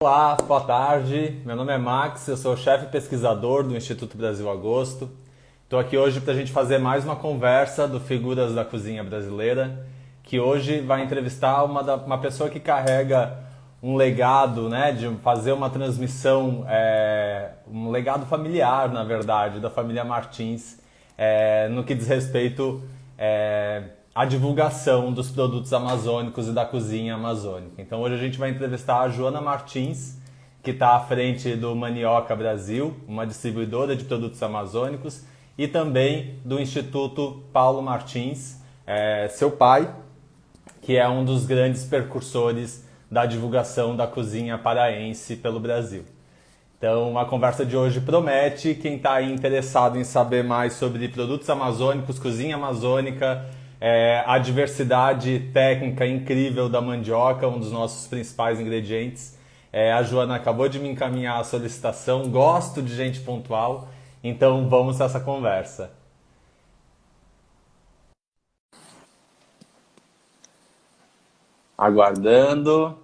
Olá, boa tarde. Meu nome é Max, eu sou chefe pesquisador do Instituto Brasil Agosto. Estou aqui hoje para a gente fazer mais uma conversa do Figuras da Cozinha Brasileira, que hoje vai entrevistar uma pessoa que carrega um legado, né, de fazer uma transmissão, um legado familiar, na verdade, da família Martins, no que diz respeito à divulgação dos produtos amazônicos e da cozinha amazônica. Então hoje a gente vai entrevistar a Joana Martins, que está à frente do Manioca Brasil, uma distribuidora de produtos amazônicos, e também do Instituto Paulo Martins, seu pai, que é um dos grandes percursores da divulgação da cozinha paraense pelo Brasil. Então, a conversa de hoje promete. Quem está aí interessado em saber mais sobre produtos amazônicos, cozinha amazônica, a diversidade técnica incrível da mandioca, um dos nossos principais ingredientes. A Joana acabou de me encaminhar a solicitação, gosto de gente pontual, então vamos a essa conversa. Aguardando.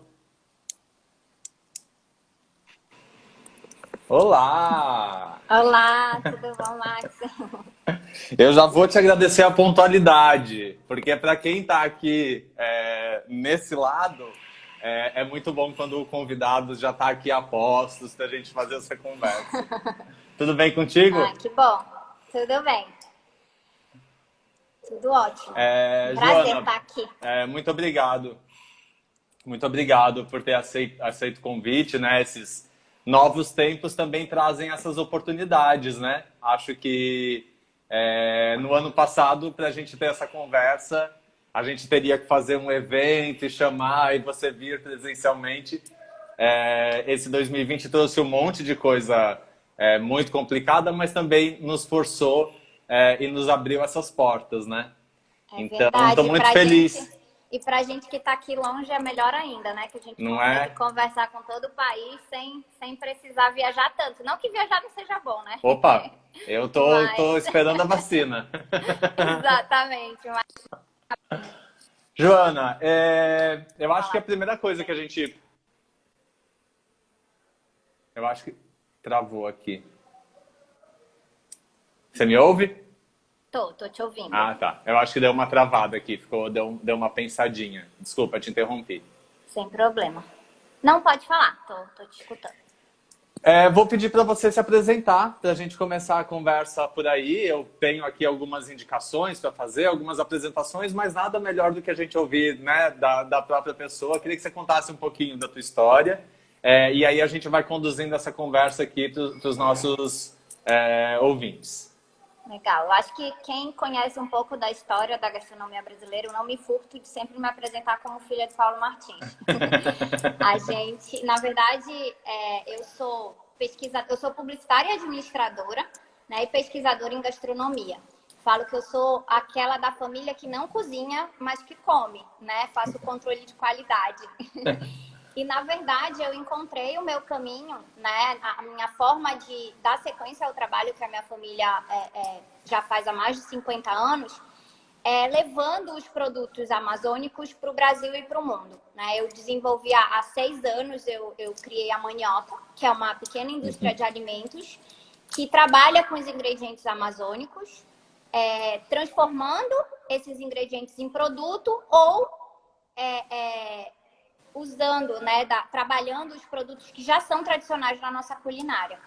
Olá! Olá, tudo bom, Max? Eu já vou te agradecer a pontualidade, porque para quem está aqui nesse lado, é muito bom quando o convidado já está aqui a postos para a gente fazer essa conversa. Tudo bem contigo? Ah, que bom. Tudo bem. Tudo ótimo. Prazer Joana, estar aqui. muito obrigado. Muito obrigado por ter aceito o convite, né? Esses novos tempos também trazem essas oportunidades, né? Acho que no ano passado, para a gente ter essa conversa, a gente teria que fazer um evento e chamar e você vir presencialmente. Esse 2020 trouxe um monte de coisa muito complicada, mas também nos forçou e nos abriu essas portas, né? É Então, verdade. estou muito feliz. E pra gente que está aqui longe é melhor ainda, né? Que a gente Não consegue é? conversar com todo o país sem precisar viajar tanto. Não que viajar não seja bom, né? Opa, eu tô Mas, esperando a vacina. exatamente. Mas, Joana, eu acho que a primeira coisa que a gente... Eu acho que travou aqui. Você me ouve? tô te ouvindo. Ah, tá. Eu acho que deu uma travada aqui, deu uma pensadinha. Desculpa, te interrompi. Sem problema. Não pode falar, tô te escutando. Vou pedir para você se apresentar, para a gente começar a conversa por aí. Eu tenho aqui algumas indicações para fazer, algumas apresentações, mas nada melhor do que a gente ouvir, né, da própria pessoa. Queria que você contasse um pouquinho da tua história, e aí a gente vai conduzindo essa conversa aqui para os nossos ouvintes. Legal. Eu acho que quem conhece um pouco da história da gastronomia brasileira, eu não me furto de sempre me apresentar como filha de Paulo Martins. A gente, na verdade, eu sou publicitária e administradora, né, e pesquisadora em gastronomia. Falo que eu sou aquela da família que não cozinha, mas que come, né? Faço controle de qualidade. E, na verdade, eu encontrei o meu caminho, né? A minha forma de dar sequência ao trabalho que a minha família já faz há mais de 50 anos, levando os produtos amazônicos para o Brasil e para o mundo, né? Eu desenvolvi há 6 anos, eu criei a Manioca, que é uma pequena indústria de alimentos que trabalha com os ingredientes amazônicos, transformando esses ingredientes em produto ou usando, né, trabalhando os produtos que já são tradicionais na nossa culinária.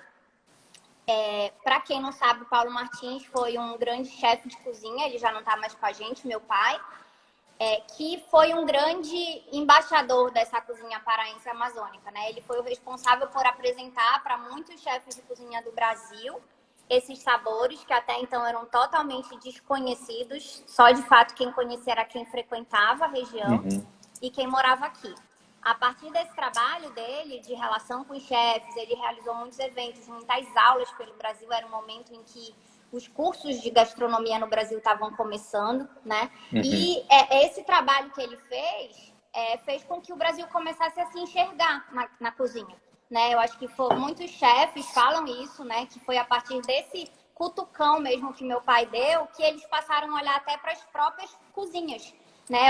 Para quem não sabe, o Paulo Martins foi um grande chefe de cozinha, ele já não está mais com a gente, meu pai, que foi um grande embaixador dessa cozinha paraense amazônica, né? Ele foi o responsável por apresentar para muitos chefes de cozinha do Brasil esses sabores que até então eram totalmente desconhecidos, só de fato quem conhecia era quem frequentava a região e quem morava aqui. A partir desse trabalho dele, de relação com os chefes, ele realizou muitos eventos, muitas aulas pelo Brasil. Era um momento em que os cursos de gastronomia no Brasil estavam começando, né? E esse trabalho que ele fez com que o Brasil começasse a se enxergar na cozinha, né? Eu acho que muitos chefes falam isso, né? Que foi a partir desse cutucão mesmo que meu pai deu, que eles passaram a olhar até para as próprias cozinhas, né?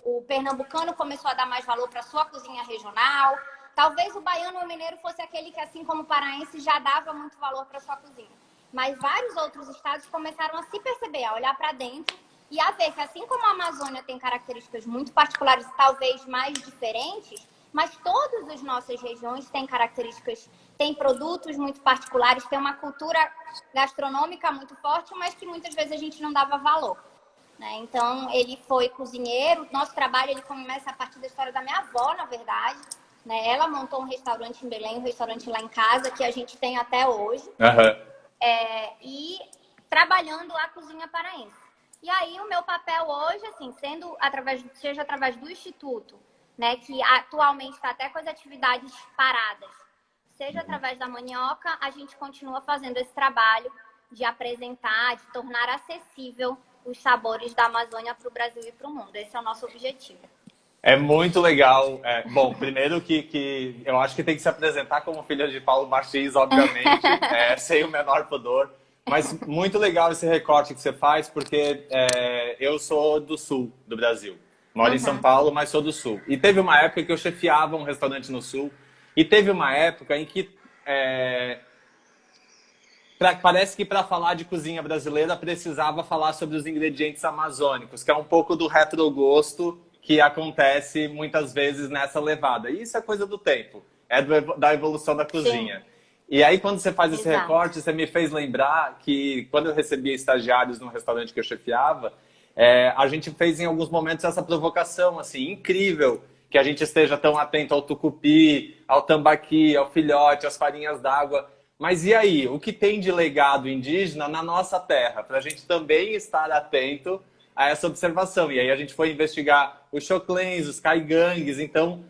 O pernambucano começou a dar mais valor para a sua cozinha regional, Talvez o baiano ou o mineiro fosse aquele que, assim como o paraense, já dava muito valor para sua cozinha. Mas vários outros estados começaram a se perceber, a olhar para dentro e a ver que, assim como a Amazônia tem características muito particulares e talvez mais diferentes, mas todas as nossas regiões têm características, têm produtos muito particulares, têm uma cultura gastronômica muito forte, mas que muitas vezes a gente não dava valor, né? Então, ele foi cozinheiro. Nosso trabalho ele começa a partir da história da minha avó, na verdade, né? Ela montou um restaurante em Belém, um restaurante lá em casa, que a gente tem até hoje. E trabalhando a cozinha paraense. E aí, o meu papel hoje, assim, seja através do Instituto, né, que atualmente está até com as atividades paradas, seja através da Manioca, a gente continua fazendo esse trabalho de apresentar, de tornar acessível os sabores da Amazônia para o Brasil e para o mundo. Esse é o nosso objetivo. É muito legal. Bom, primeiro que eu acho que tem que se apresentar como filha de Paulo Martins, obviamente, sem o menor pudor. Mas muito legal esse recorte que você faz, porque eu sou do sul do Brasil. Moro em São Paulo, mas sou do sul. E teve uma época que eu chefiava um restaurante no sul. E teve uma época em que parece que para falar de cozinha brasileira precisava falar sobre os ingredientes amazônicos, que é um pouco do retrogosto que acontece muitas vezes nessa levada. E isso é coisa do tempo, da evolução da cozinha. Sim. E aí, quando você faz esse recorte, você me fez lembrar que quando eu recebia estagiários no restaurante que eu chefiava, a gente fez em alguns momentos essa provocação, assim, incrível, que a gente esteja tão atento ao tucupi, ao tambaqui, ao filhote, às farinhas d'água. Mas e aí? O que tem de legado indígena na nossa terra? Para a gente também estar atento a essa observação. E aí a gente foi investigar os choclens, os caigangues. Então,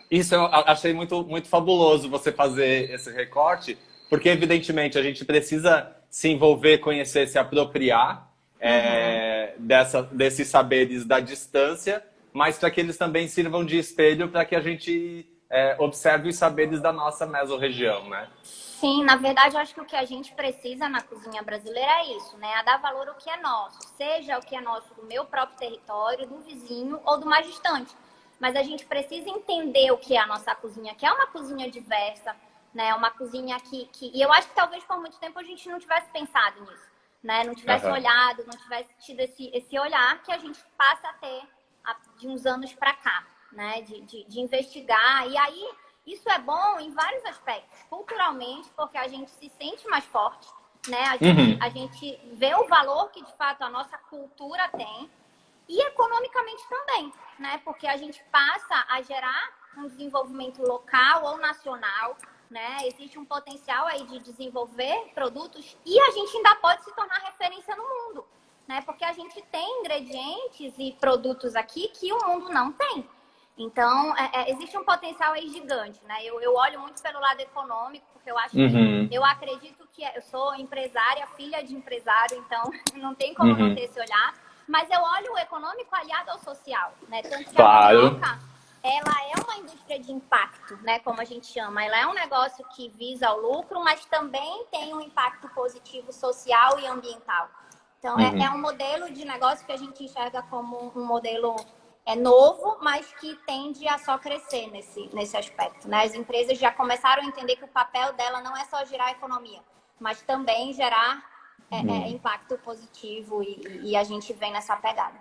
isso eu achei muito, muito fabuloso você fazer esse recorte, porque, evidentemente, a gente precisa se envolver, conhecer, se apropriar desses saberes da distância, mas para que eles também sirvam de espelho para que a gente observe os saberes da nossa mesorregião, né? Sim, na verdade, eu acho que o que a gente precisa na cozinha brasileira é isso, né? A dar valor ao que é nosso, seja o que é nosso do meu próprio território, do vizinho ou do mais distante. Mas a gente precisa entender o que é a nossa cozinha, que é uma cozinha diversa, né? Uma cozinha que... E eu acho que talvez por muito tempo a gente não tivesse pensado nisso, né? Não tivesse olhado, não tivesse tido esse olhar que a gente passa a ter de uns anos para cá, né? De investigar. E aí, isso é bom em vários aspectos. Culturalmente, porque a gente se sente mais forte, né? A gente vê o valor que, de fato, a nossa cultura tem. E economicamente também, né? Porque a gente passa a gerar um desenvolvimento local ou nacional, né? Existe um potencial aí de desenvolver produtos e a gente ainda pode se tornar referência no mundo, né? Porque a gente tem ingredientes e produtos aqui que o mundo não tem. Então, existe um potencial aí gigante, né? Eu olho muito pelo lado econômico, porque eu acho que... Eu acredito que... Eu sou empresária, filha de empresário, então não tem como não ter esse olhar. Mas eu olho o econômico aliado ao social, né? Tanto que a Manioca, ela é uma indústria de impacto, né? Como a gente chama. Ela é um negócio que visa o lucro, mas também tem um impacto positivo social e ambiental. Então, é um modelo de negócio que a gente enxerga como um modelo novo, mas que tende a só crescer nesse aspecto, né? As empresas já começaram a entender que o papel dela não é só gerar economia, mas também gerar impacto positivo e a gente vem nessa pegada.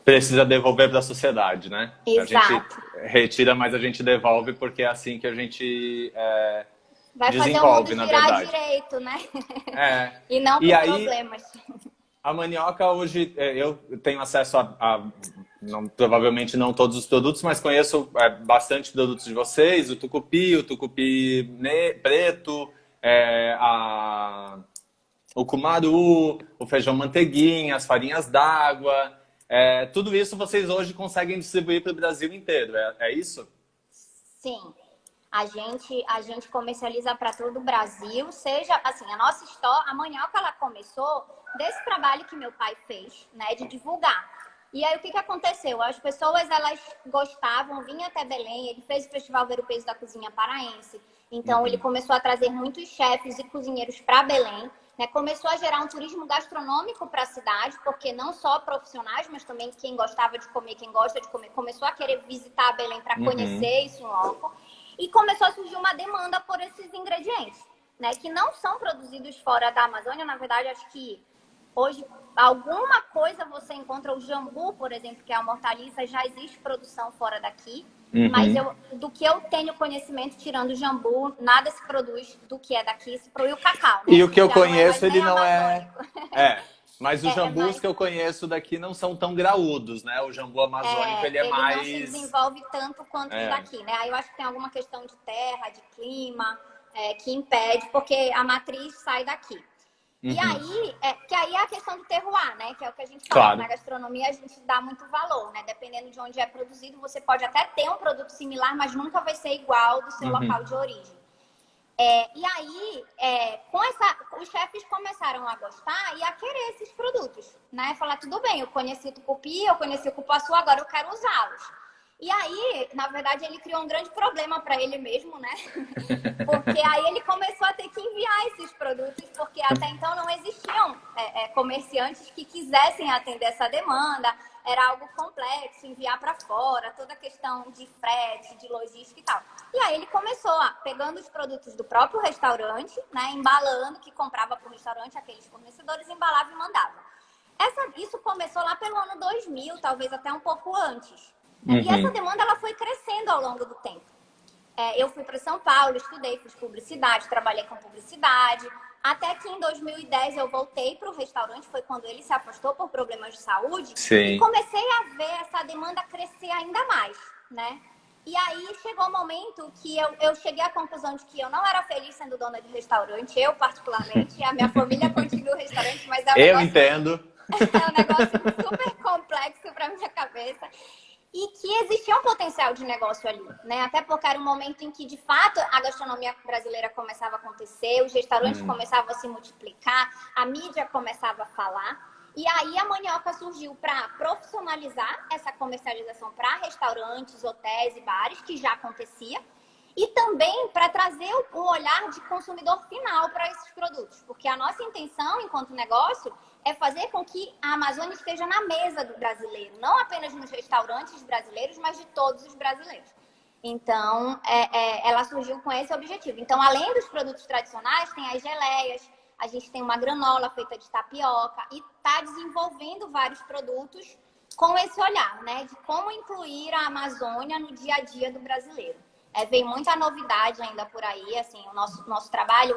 Precisa devolver para a sociedade, né? Exato. A gente retira, mas a gente devolve porque é assim que a gente vai desenvolve, fazer o mundo na girar verdade. Direito, né? E não por problemas. A Manioca hoje, eu tenho acesso provavelmente não todos os produtos, mas conheço bastante produtos de vocês, o tucupi preto, o cumaru, o feijão manteiguinha, as farinhas d'água. Tudo isso vocês hoje conseguem distribuir para o Brasil inteiro, é isso? Sim. A gente comercializa para todo o Brasil, seja assim, a nossa história, a Manioca, ela começou desse trabalho que meu pai fez, né, de divulgar. E aí o que aconteceu? As pessoas, elas gostavam, vinham até Belém, ele fez o Festival Ver o Peso da Cozinha Paraense. Então ele começou a trazer muitos chefes e cozinheiros para Belém. né? Começou a gerar um turismo gastronômico para a cidade, porque não só profissionais, mas também quem gostava de comer, quem gosta de comer, começou a querer visitar Belém para conhecer isso em loco. E começou a surgir uma demanda por esses ingredientes, né? Que não são produzidos fora da Amazônia. Na verdade, acho que hoje alguma coisa você encontra. O jambu, por exemplo, que é uma hortaliça, já existe produção fora daqui. Mas do que eu tenho conhecimento, tirando o jambu, nada se produz do que é daqui, se produz o cacau, né? E o que eu Já conheço, não é ele mais não nem é... amazônico. Mas os jambus que eu conheço daqui não são tão graúdos, né? O jambu amazônico, ele é ele mais... não se desenvolve tanto quanto os daqui, né? Aí eu acho que tem alguma questão de terra, de clima, que impede, porque a matriz sai daqui. E aí, que aí é a questão do terroir, né? Que é o que a gente fala. Claro. Na gastronomia a gente dá muito valor, né? Dependendo de onde é produzido, você pode até ter um produto similar, mas nunca vai ser igual do seu local de origem. E aí, os chefes começaram a gostar e a querer esses produtos, né? Falar, tudo bem, eu conheci o tucupi, eu conheci o cupuaçu, agora eu quero usá-los. E aí, na verdade, ele criou um grande problema para ele mesmo, né? Porque aí ele começou a ter que enviar esses produtos, porque até então não existiam comerciantes que quisessem atender essa demanda. Era algo complexo, enviar para fora, toda a questão de frete, de logística e tal. E aí ele começou pegando os produtos do próprio restaurante, né? Embalando, que comprava para o restaurante, aqueles fornecedores, embalava e mandava. Isso começou lá pelo ano 2000, talvez até um pouco antes. E essa demanda ela foi crescendo ao longo do tempo. Eu fui para São Paulo, estudei, fiz publicidade, trabalhei com publicidade. Até que em 2010 eu voltei para o restaurante, foi quando ele se afastou por problemas de saúde. Sim. E comecei a ver essa demanda crescer ainda mais, né? E aí chegou um momento que eu cheguei à conclusão de que eu não era feliz sendo dona de restaurante, eu particularmente. A minha família continua o restaurante, mas eu entendo. É um negócio super complexo para minha cabeça. E que existia um potencial de negócio ali, né? Até porque era um momento em que, de fato, a gastronomia brasileira começava a acontecer, os restaurantes começavam a se multiplicar, a mídia começava a falar. E aí a Manioca surgiu para profissionalizar essa comercialização para restaurantes, hotéis e bares, que já acontecia. E também para trazer um olhar de consumidor final para esses produtos. Porque a nossa intenção, enquanto negócio, é fazer com que a Amazônia esteja na mesa do brasileiro. Não apenas nos restaurantes brasileiros, mas de todos os brasileiros. Então, ela surgiu com esse objetivo. Então, além dos produtos tradicionais, tem as geleias, a gente tem uma granola feita de tapioca e está desenvolvendo vários produtos com esse olhar, né? De como incluir a Amazônia no dia a dia do brasileiro. Vem muita novidade ainda por aí, assim, o nosso trabalho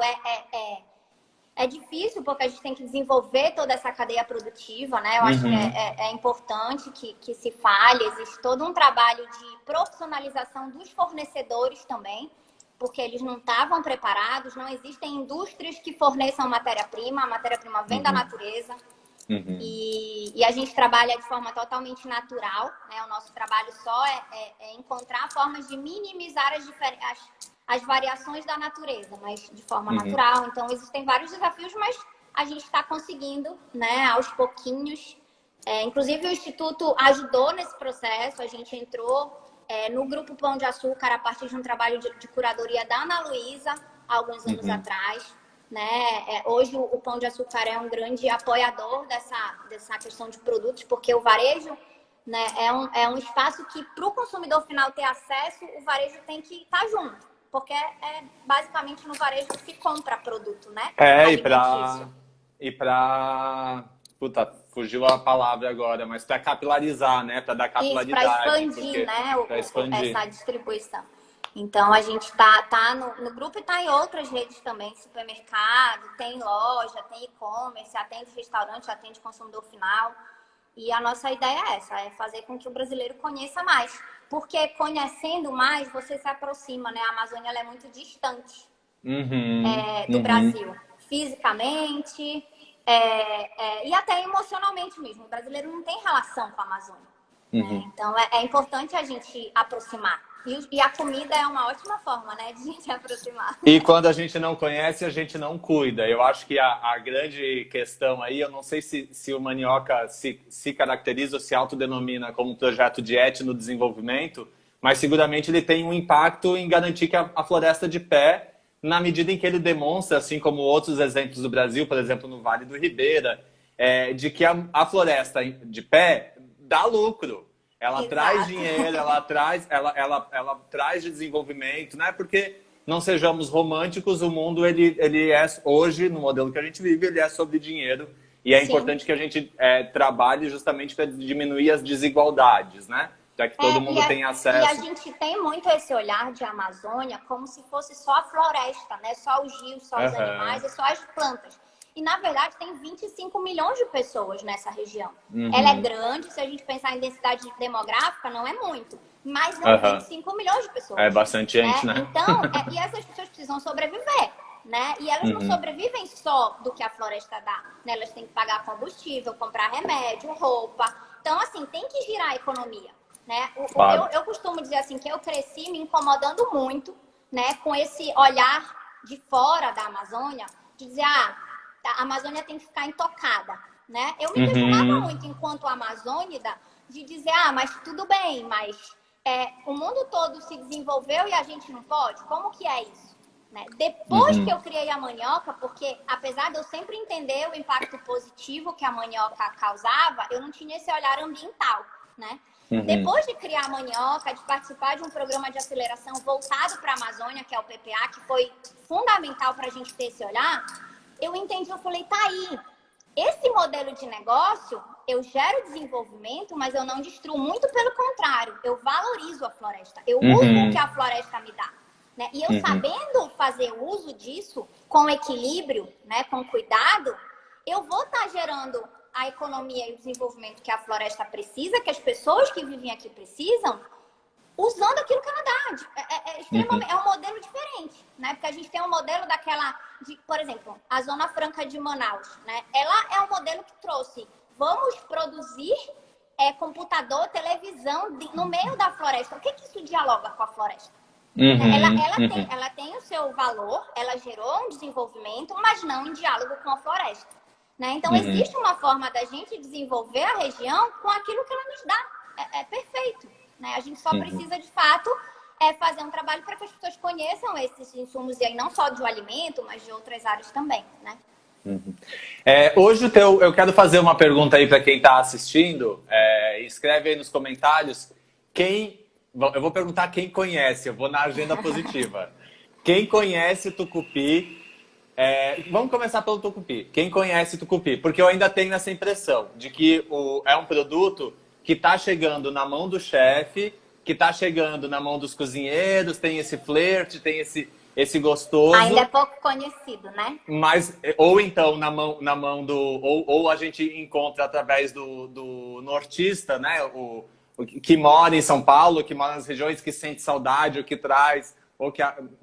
é difícil porque a gente tem que desenvolver toda essa cadeia produtiva, né? Eu acho que é importante que se fale, existe todo um trabalho de profissionalização dos fornecedores também, porque eles não estavam preparados, não existem indústrias que forneçam matéria-prima, a matéria-prima vem da natureza. E a gente trabalha de forma totalmente natural, né? O nosso trabalho só é encontrar formas de minimizar as variações da natureza, mas de forma natural. Então, existem vários desafios, mas a gente está conseguindo, né, aos pouquinhos. Inclusive, o Instituto ajudou nesse processo. A gente entrou no Grupo Pão de Açúcar a partir de um trabalho de curadoria da Ana Luísa, há alguns anos atrás. Né? Hoje o Pão de Açúcar é um grande apoiador dessa questão de produtos, porque o varejo, né, é um espaço que, para o consumidor final ter acesso, o varejo tem que estar junto, porque é basicamente no varejo que se compra produto, né? Puta, fugiu a palavra agora, mas para capilarizar, né? Para dar capilaridade. Para expandir, né? Essa distribuição. Então, a gente tá no grupo e tá em outras redes também, supermercado, tem loja, tem e-commerce, atende restaurante, atende consumidor final. E a nossa ideia é essa, é fazer com que o brasileiro conheça mais. Porque conhecendo mais, você se aproxima, né? A Amazônia ela é muito distante do Brasil. Fisicamente e até emocionalmente mesmo. O brasileiro não tem relação com a Amazônia. Né? Então, é importante a gente aproximar. E a comida é uma ótima forma, né, de a gente se aproximar. E quando a gente não conhece, a gente não cuida. Eu acho que a grande questão aí, eu não sei se o Manioca se caracteriza ou se autodenomina como um projeto de etnodesenvolvimento, mas seguramente ele tem um impacto em garantir que a floresta de pé na medida em que ele demonstra, assim como outros exemplos do Brasil, por exemplo, no Vale do Ribeira, de que a floresta de pé dá lucro. Ela traz Exato. dinheiro, ela traz desenvolvimento, né? Porque não sejamos românticos, o mundo ele é hoje, no modelo que a gente vive, ele é sobre dinheiro. E é Sim. importante que a gente trabalhe justamente para diminuir as desigualdades, né? Para que todo mundo tenha acesso. E a gente tem muito esse olhar de Amazônia como se fosse só a floresta, né? Só os rios, só os animais e só as plantas. E, na verdade, tem 25 milhões de pessoas nessa região. Ela é grande, se a gente pensar em densidade demográfica, não é muito. Mas são 25 milhões de pessoas. É bastante gente, né? Então, e essas pessoas precisam sobreviver, né? E elas não sobrevivem só do que a floresta dá, né? Elas têm que pagar combustível, comprar remédio, roupa. Então, assim, tem que girar a economia, né? Claro. Eu costumo dizer assim, que eu cresci me incomodando muito, né? Com esse olhar de fora da Amazônia, de dizer, a Amazônia tem que ficar intocada, né? Eu me questionava muito enquanto amazônida de dizer, mas tudo bem, mas o mundo todo se desenvolveu e a gente não pode? Como que é isso? Né? Depois que eu criei a mandioca, porque apesar de eu sempre entender o impacto positivo que a mandioca causava, eu não tinha esse olhar ambiental, né? Depois de criar a mandioca, de participar de um programa de aceleração voltado para a Amazônia, que é o PPA, que foi fundamental para a gente ter esse olhar, eu entendi, eu falei, tá aí, esse modelo de negócio, eu gero desenvolvimento, mas eu não destruo, muito pelo contrário, eu valorizo a floresta, eu uso o que a floresta me dá. Né? E eu sabendo fazer uso disso com equilíbrio, né, com cuidado, eu vou estar gerando a economia e o desenvolvimento que a floresta precisa, que as pessoas que vivem aqui precisam, usando aquilo que ela dá. É um modelo diferente, né? Porque a gente tem um modelo por exemplo, a Zona Franca de Manaus, né? Ela é um modelo que trouxe, vamos produzir computador, televisão no meio da floresta. O que isso dialoga com a floresta? Ela tem o seu valor, ela gerou um desenvolvimento, mas não em diálogo com a floresta. Né? Então, existe uma forma da gente desenvolver a região com aquilo que ela nos dá. É perfeito. Né? A gente só precisa, de fato, fazer um trabalho para que as pessoas conheçam esses insumos, e aí não só do alimento, mas de outras áreas também. Né? Hoje eu quero fazer uma pergunta aí para quem está assistindo. Escreve aí nos comentários eu vou perguntar quem conhece, eu vou na agenda positiva. Quem conhece tucupi? Vamos começar pelo tucupi. Quem conhece tucupi? Porque eu ainda tenho essa impressão de que é um produto que está chegando na mão do chefe, que está chegando na mão dos cozinheiros, tem esse flerte, tem esse gostoso. Ainda é pouco conhecido, né? Mas, ou então na mão do... Ou a gente encontra através do nortista, né? Que mora em São Paulo, que mora nas regiões, que sente saudade, ou que traz...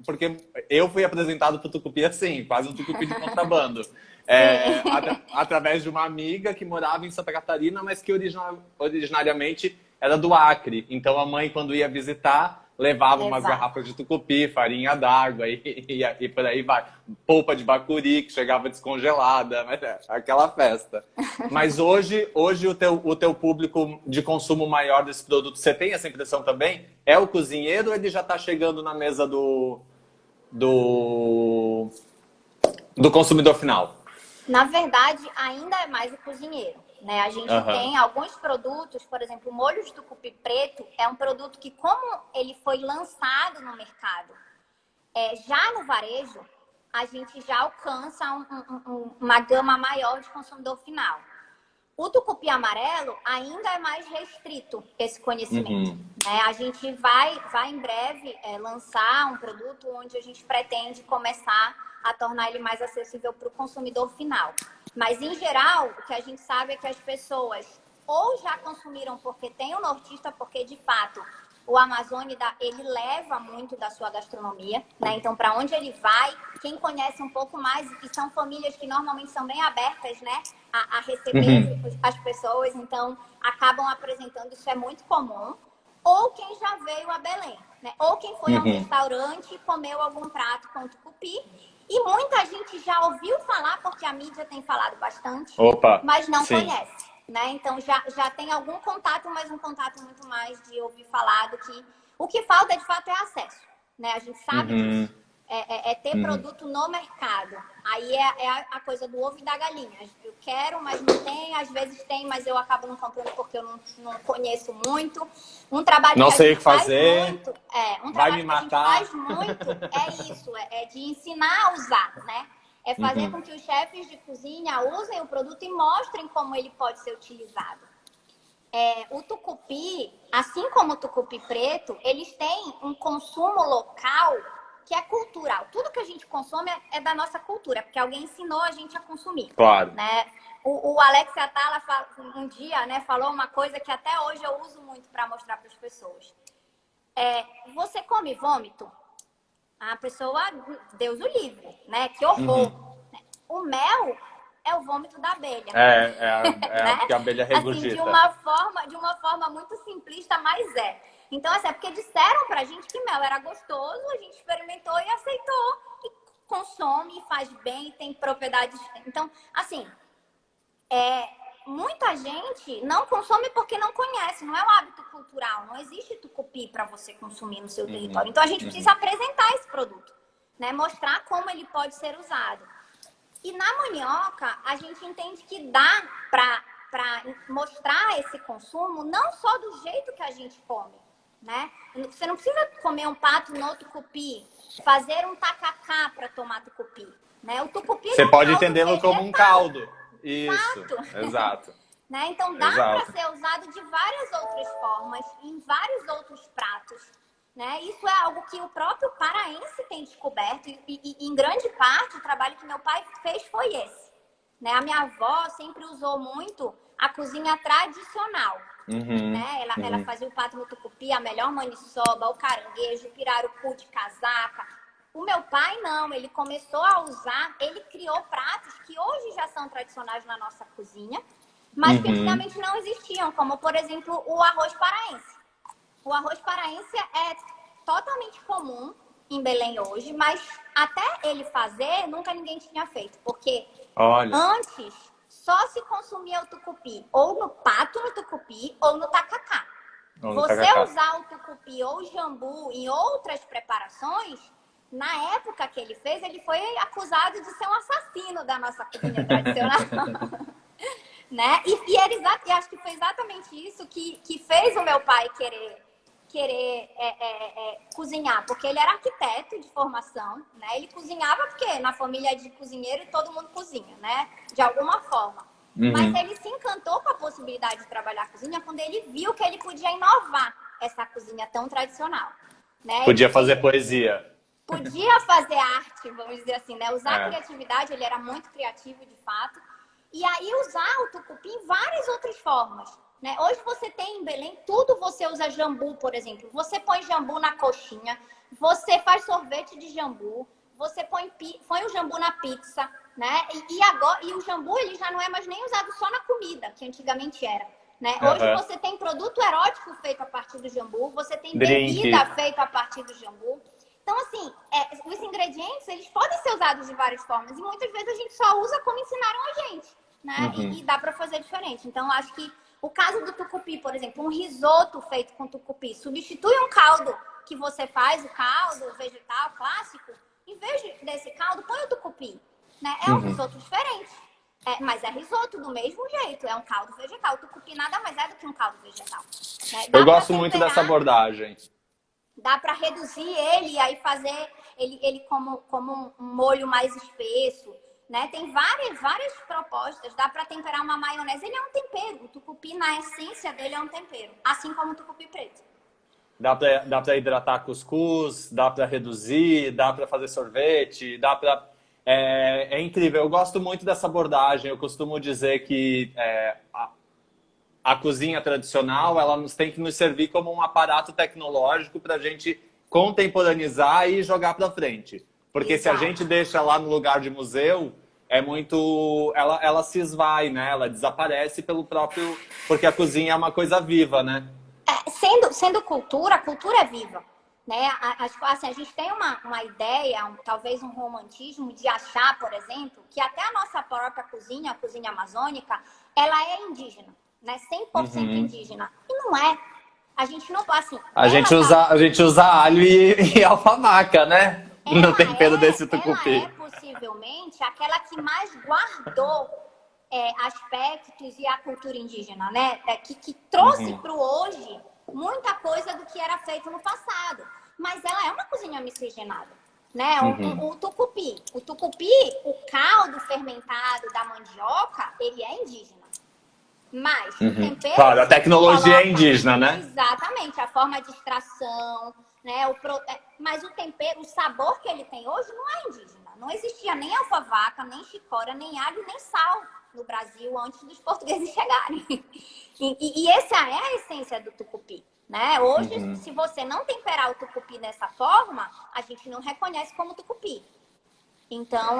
Porque eu fui apresentado para o tucupi assim, quase um tucupi de contrabando. Através de uma amiga que morava em Santa Catarina, mas que originariamente era do Acre. Então a mãe, quando ia visitar, levava umas garrafas de tucupi, farinha d'água e por aí vai. Polpa de bacuri, que chegava descongelada, mas aquela festa. Mas hoje o teu público de consumo maior desse produto, você tem essa impressão também? É o cozinheiro ou ele já está chegando na mesa do consumidor final? Na verdade, ainda é mais o cozinheiro. Né? A gente tem alguns produtos, por exemplo, o molho de tucupi preto é um produto que, como ele foi lançado no mercado, já no varejo, a gente já alcança uma gama maior de consumidor final. O tucupi amarelo ainda é mais restrito, esse conhecimento. Né? A gente vai em breve lançar um produto onde a gente pretende começar a tornar ele mais acessível para o consumidor final. Mas, em geral, o que a gente sabe é que as pessoas ou já consumiram porque tem o nortista, porque, de fato, o Amazônida, ele leva muito da sua gastronomia, né? Então, para onde ele vai, quem conhece um pouco mais, e são famílias que normalmente são bem abertas, né? A receber as pessoas, então, acabam apresentando, isso é muito comum. Ou quem já veio a Belém, né? Ou quem foi a um restaurante e comeu algum prato com tucupi. E muita gente já ouviu falar, porque a mídia tem falado bastante, mas não conhece. Né? Então, já tem algum contato, mas um contato muito mais de ouvir falar do que... O que falta, de fato, é acesso. Né? A gente sabe disso. É ter produto no mercado. Aí é a coisa do ovo e da galinha. Eu quero, mas não tem. Às vezes tem, mas eu acabo não comprando porque eu não conheço muito. Um trabalho Não que a sei o gente que faz fazer. muito, um Vai trabalho me que a gente matar. faz muito é isso, é de ensinar a usar, né? É fazer com que os chefes de cozinha usem o produto e mostrem como ele pode ser utilizado. O tucupi, assim como o tucupi preto, eles têm um consumo local que é cultural. Tudo que a gente consome é da nossa cultura, porque alguém ensinou a gente a consumir. Claro. Né? O Alex Atala um dia, né, falou uma coisa que até hoje eu uso muito para mostrar para as pessoas. Você come vômito? A pessoa, Deus o livre, né? Que horror. O mel é o vômito da abelha. Né? Porque a abelha regurgita. Assim, de uma forma muito simplista, mas é. Então, assim, é porque disseram pra gente que mel era gostoso, a gente experimentou e aceitou. E consome, faz bem, tem propriedades. Então, assim, muita gente não consome porque não conhece, não é um hábito cultural. Não existe tucupi para você consumir no seu território. Então, a gente precisa apresentar esse produto, né? Mostrar como ele pode ser usado. E na mandioca, a gente entende que dá para mostrar esse consumo não só do jeito que a gente come, né? Você não precisa comer um pato no tucupi, fazer um tacacá para tomar tucupi, né? O tucupi você pode entendê-lo como um caldo. Isso, exato. Né? Então dá para ser usado de várias outras formas, em vários outros pratos. Né? Isso é algo que o próprio paraense tem descoberto e em grande parte, o trabalho que meu pai fez foi esse. Né? A minha avó sempre usou muito a cozinha tradicional. Né? Ela fazia o pato no tucupi, a melhor maniçoba, o caranguejo, o pirarucu de casaca. O meu pai não, ele começou a usar, ele criou pratos que hoje já são tradicionais na nossa cozinha, mas que antigamente não existiam, como, por exemplo, o arroz paraense. O arroz paraense é totalmente comum em Belém hoje, mas até ele fazer, nunca ninguém tinha feito. Porque antes só se consumia o tucupi ou no pato no tucupi ou no tacacá. Usar o tucupi ou o jambu em outras preparações, na época que ele fez, ele foi acusado de ser um assassino da nossa cozinha tradicional. Né? E acho que foi exatamente isso que fez o meu pai querer cozinhar, porque ele era arquiteto de formação, né? Ele cozinhava porque na família de cozinheiro todo mundo cozinha, né? De alguma forma. Mas ele se encantou com a possibilidade de trabalhar a cozinha quando ele viu que ele podia inovar essa cozinha tão tradicional, né? Podia fazer poesia. Podia fazer arte, vamos dizer assim, né? Usar a criatividade, ele era muito criativo de fato. E aí usar o tucupi em várias outras formas. Né? Hoje você tem em Belém, tudo você usa jambu, por exemplo. Você põe jambu na coxinha, você faz sorvete de jambu, você põe o jambu na pizza, né? E o jambu ele já não é mais nem usado só na comida, que antigamente era. Né? Hoje você tem produto erótico feito a partir do jambu, você tem bebida feita a partir do jambu. Então, assim, os ingredientes, eles podem ser usados de várias formas. E muitas vezes a gente só usa como ensinaram a gente, né? E dá pra fazer diferente. Então, acho que o caso do tucupi, por exemplo, um risoto feito com tucupi, substitui um caldo que você faz, o caldo vegetal clássico, em vez desse caldo, põe o tucupi. Né? É um risoto diferente. Mas é risoto do mesmo jeito, é um caldo vegetal. O tucupi nada mais é do que um caldo vegetal. Né? Eu gosto muito dessa abordagem. Dá para reduzir ele e aí fazer ele como um molho mais espesso, né? Tem várias propostas. Dá para temperar uma maionese. Ele é um tempero. O tucupi, na essência dele, é um tempero. Assim como o tucupi preto. Dá para hidratar cuscuz, dá para reduzir, dá para fazer sorvete, dá para... É incrível. Eu gosto muito dessa abordagem. Eu costumo dizer que a cozinha tradicional, ela tem que nos servir como um aparato tecnológico para a gente contemporaneizar e jogar para frente. Porque se a gente deixa lá no lugar de museu, ela se esvai, né? Ela desaparece porque a cozinha é uma coisa viva, né? Sendo cultura, a cultura é viva. Né? Assim, a gente tem uma ideia, talvez um romantismo de achar, por exemplo, que até a nossa própria cozinha, a cozinha amazônica, ela é indígena. Né? 100% indígena. E não é. A gente não... Assim, a gente usa alho e alfamaca, né? no tempero desse tucupi. Ela é possivelmente aquela que mais guardou aspectos e a cultura indígena, né? Que trouxe para o hoje muita coisa do que era feito no passado. Mas ela é uma cozinha miscigenada, né? O tucupi, o caldo fermentado da mandioca, ele é indígena. Mas o tempero... Claro, a tecnologia é indígena, né? Exatamente, a forma de extração, né? Mas o tempero, o sabor que ele tem hoje não é indígena. Não existia nem alfavaca, nem chicória, nem alho, nem sal no Brasil antes dos portugueses chegarem. E essa é a essência do tucupi, né? Hoje, se você não temperar o tucupi dessa forma, a gente não reconhece como tucupi. Então,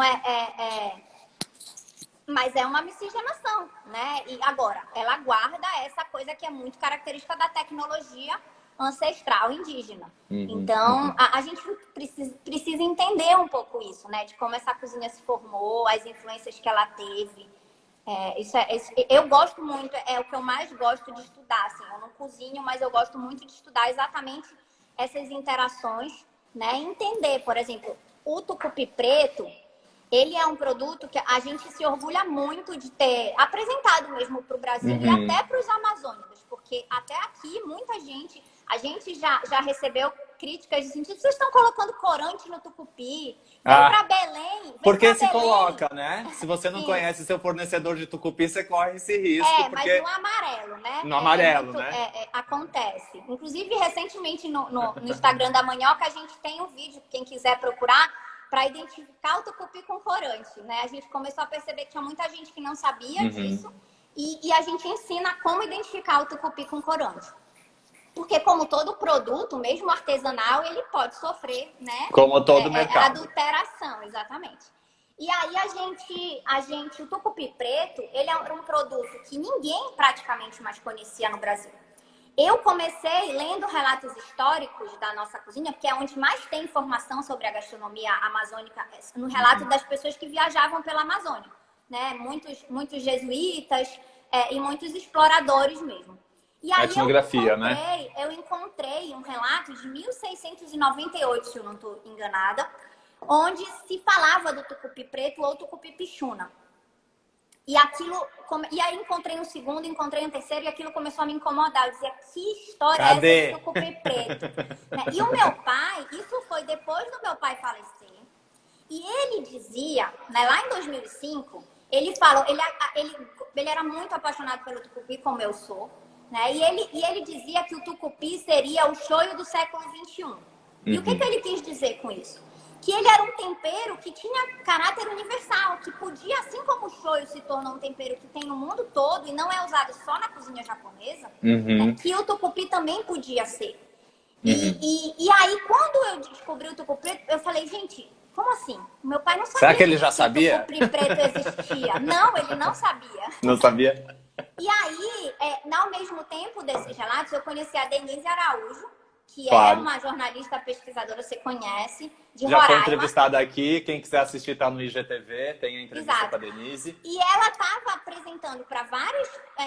mas é uma miscigenação, né? E agora, ela guarda essa coisa que é muito característica da tecnologia ancestral indígena. Então, a gente precisa entender um pouco isso, né? De como essa cozinha se formou, as influências que ela teve. Eu gosto muito, é o que eu mais gosto de estudar. Assim, eu não cozinho, mas eu gosto muito de estudar exatamente essas interações, né? Entender, por exemplo, o tucupi preto, ele é um produto que a gente se orgulha muito de ter apresentado mesmo para o Brasil e até para os amazônicos, porque até aqui a gente já recebeu críticas de sentido, vocês estão colocando corante no tucupi, vem para Belém. Porque se coloca, né? Se você não conhece seu fornecedor de tucupi, você corre esse risco. Mas no amarelo, né? No amarelo, né? Acontece. Inclusive, recentemente no Instagram da Manioca, a gente tem um vídeo, quem quiser procurar, para identificar o tucupi com corante, né? A gente começou a perceber que tinha muita gente que não sabia disso e a gente ensina como identificar o tucupi com corante. Porque como todo produto, mesmo artesanal, ele pode sofrer, né? Como todo mercado. Adulteração, exatamente. E aí o tucupi preto, ele é um produto que ninguém praticamente mais conhecia no Brasil. Eu comecei lendo relatos históricos da nossa cozinha, porque é onde mais tem informação sobre a gastronomia amazônica, no relato das pessoas que viajavam pela Amazônia, né? Muitos jesuítas e muitos exploradores mesmo. E aí etnografia, eu encontrei um relato de 1698, se eu não estou enganada, onde se falava do tucupi preto ou tucupi pichuna. E aí encontrei um segundo, encontrei um terceiro, e aquilo começou a me incomodar. Eu dizia, que história é essa do tucupi preto? E o meu pai, isso foi depois do meu pai falecer, e ele dizia, né, lá em 2005, ele falou, ele era muito apaixonado pelo tucupi, como eu sou, né? E ele dizia que o tucupi seria o shoyu do século XXI. E o que ele quis dizer com isso? Que ele era um tempero que tinha caráter universal, que podia, assim como o shoyu se tornou um tempero que tem no mundo todo e não é usado só na cozinha japonesa, né, que o tucupi também podia ser. E aí, quando eu descobri o tucupi preto, eu falei, gente, como assim? Meu pai não sabia. Será que ele já sabia? O tucupi preto existia. Não, ele não sabia. Não sabia? E aí, ao mesmo tempo desses relatos, eu conheci a Denise Araújo, que claro. é uma jornalista pesquisadora, você conhece, de já Roraima. foi entrevistada aqui, quem quiser assistir tá no IGTV, tem a entrevista com a Denise. E ela estava apresentando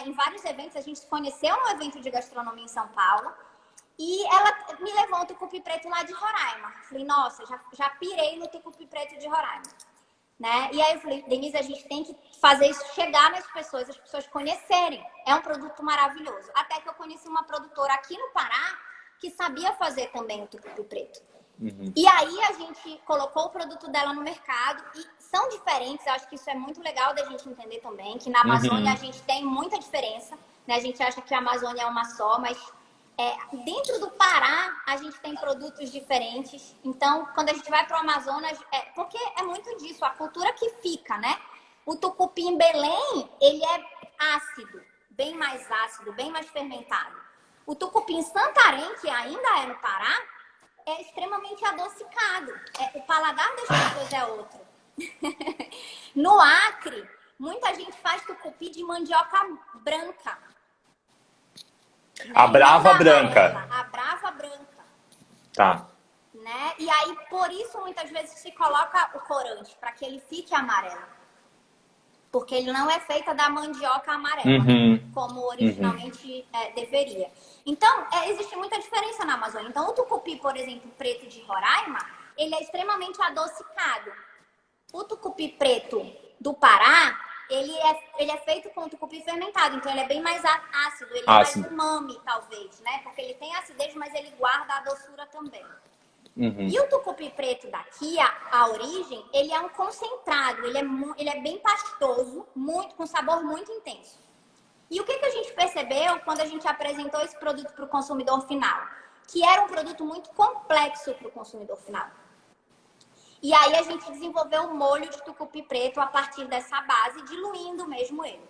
em vários eventos, a gente se conheceu num evento de gastronomia em São Paulo, e ela me levou um tucupi preto lá de Roraima. Falei, nossa, já pirei no tucupi preto de Roraima. Né? E aí eu falei, Denise, a gente tem que fazer isso chegar nas pessoas, as pessoas conhecerem. É um produto maravilhoso. Até que eu conheci uma produtora aqui no Pará que sabia fazer também o tucupi preto. E aí a gente colocou o produto dela no mercado e são diferentes. Eu acho que isso é muito legal da gente entender também, que na Amazônia a gente tem muita diferença, né? A gente acha que a Amazônia é uma só, mas dentro do Pará a gente tem produtos diferentes. Então, quando a gente vai para o Amazonas, porque é muito disso, a cultura que fica, né? O tucupi em Belém, ele é ácido, bem mais ácido, bem mais fermentado. O tucupi em Santarém, que ainda é no Pará, é extremamente adocicado. O paladar das pessoas é outro. No Acre, muita gente faz tucupi de mandioca branca. A brava branca. A brava branca. Tá. Né? E aí, por isso, muitas vezes se coloca o corante, para que ele fique amarelo. Porque ele não é feito da mandioca amarela, como originalmente deveria. Então, existe muita diferença na Amazônia. Então, o tucupi, por exemplo, preto de Roraima, ele é extremamente adocicado. O tucupi preto do Pará, ele é feito com tucupi fermentado, então ele é bem mais ácido, ele é mais umami, talvez, né? Porque ele tem acidez, mas ele guarda a doçura também. E o tucupi preto daqui, a origem, ele é um concentrado, ele é bem pastoso, com sabor muito intenso. E o que a gente percebeu quando a gente apresentou esse produto para o consumidor final? Que era um produto muito complexo para o consumidor final. E aí a gente desenvolveu um molho de tucupi preto a partir dessa base, diluindo mesmo ele,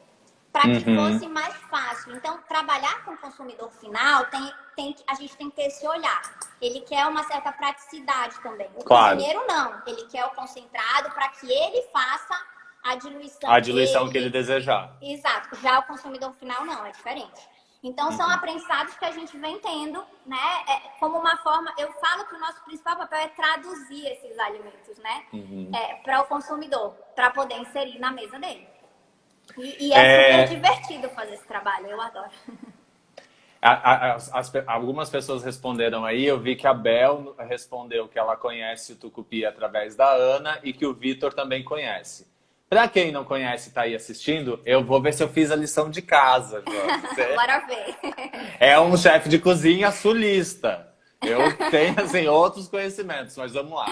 para que fosse mais fácil. Então, trabalhar com o consumidor final, a gente tem que ter esse olhar. Ele quer uma certa praticidade também. O cozinheiro não, ele quer o concentrado para que ele faça a diluição. A diluição que ele desejar. Exato. Já o consumidor final não, é diferente. Então, são aprendizados que a gente vem tendo, né? Como uma forma... Eu falo que o nosso principal papel é traduzir esses alimentos, né? Para o consumidor, para poder inserir na mesa dele. E é super divertido fazer esse trabalho, eu adoro. Algumas pessoas responderam aí, eu vi que a Bel respondeu que ela conhece o tucupi através da Ana e que o Vitor também conhece. Para quem não conhece e está aí assistindo, eu vou ver se eu fiz a lição de casa, João. Bora ver. É um chefe de cozinha sulista. Eu tenho, assim, outros conhecimentos, mas vamos lá.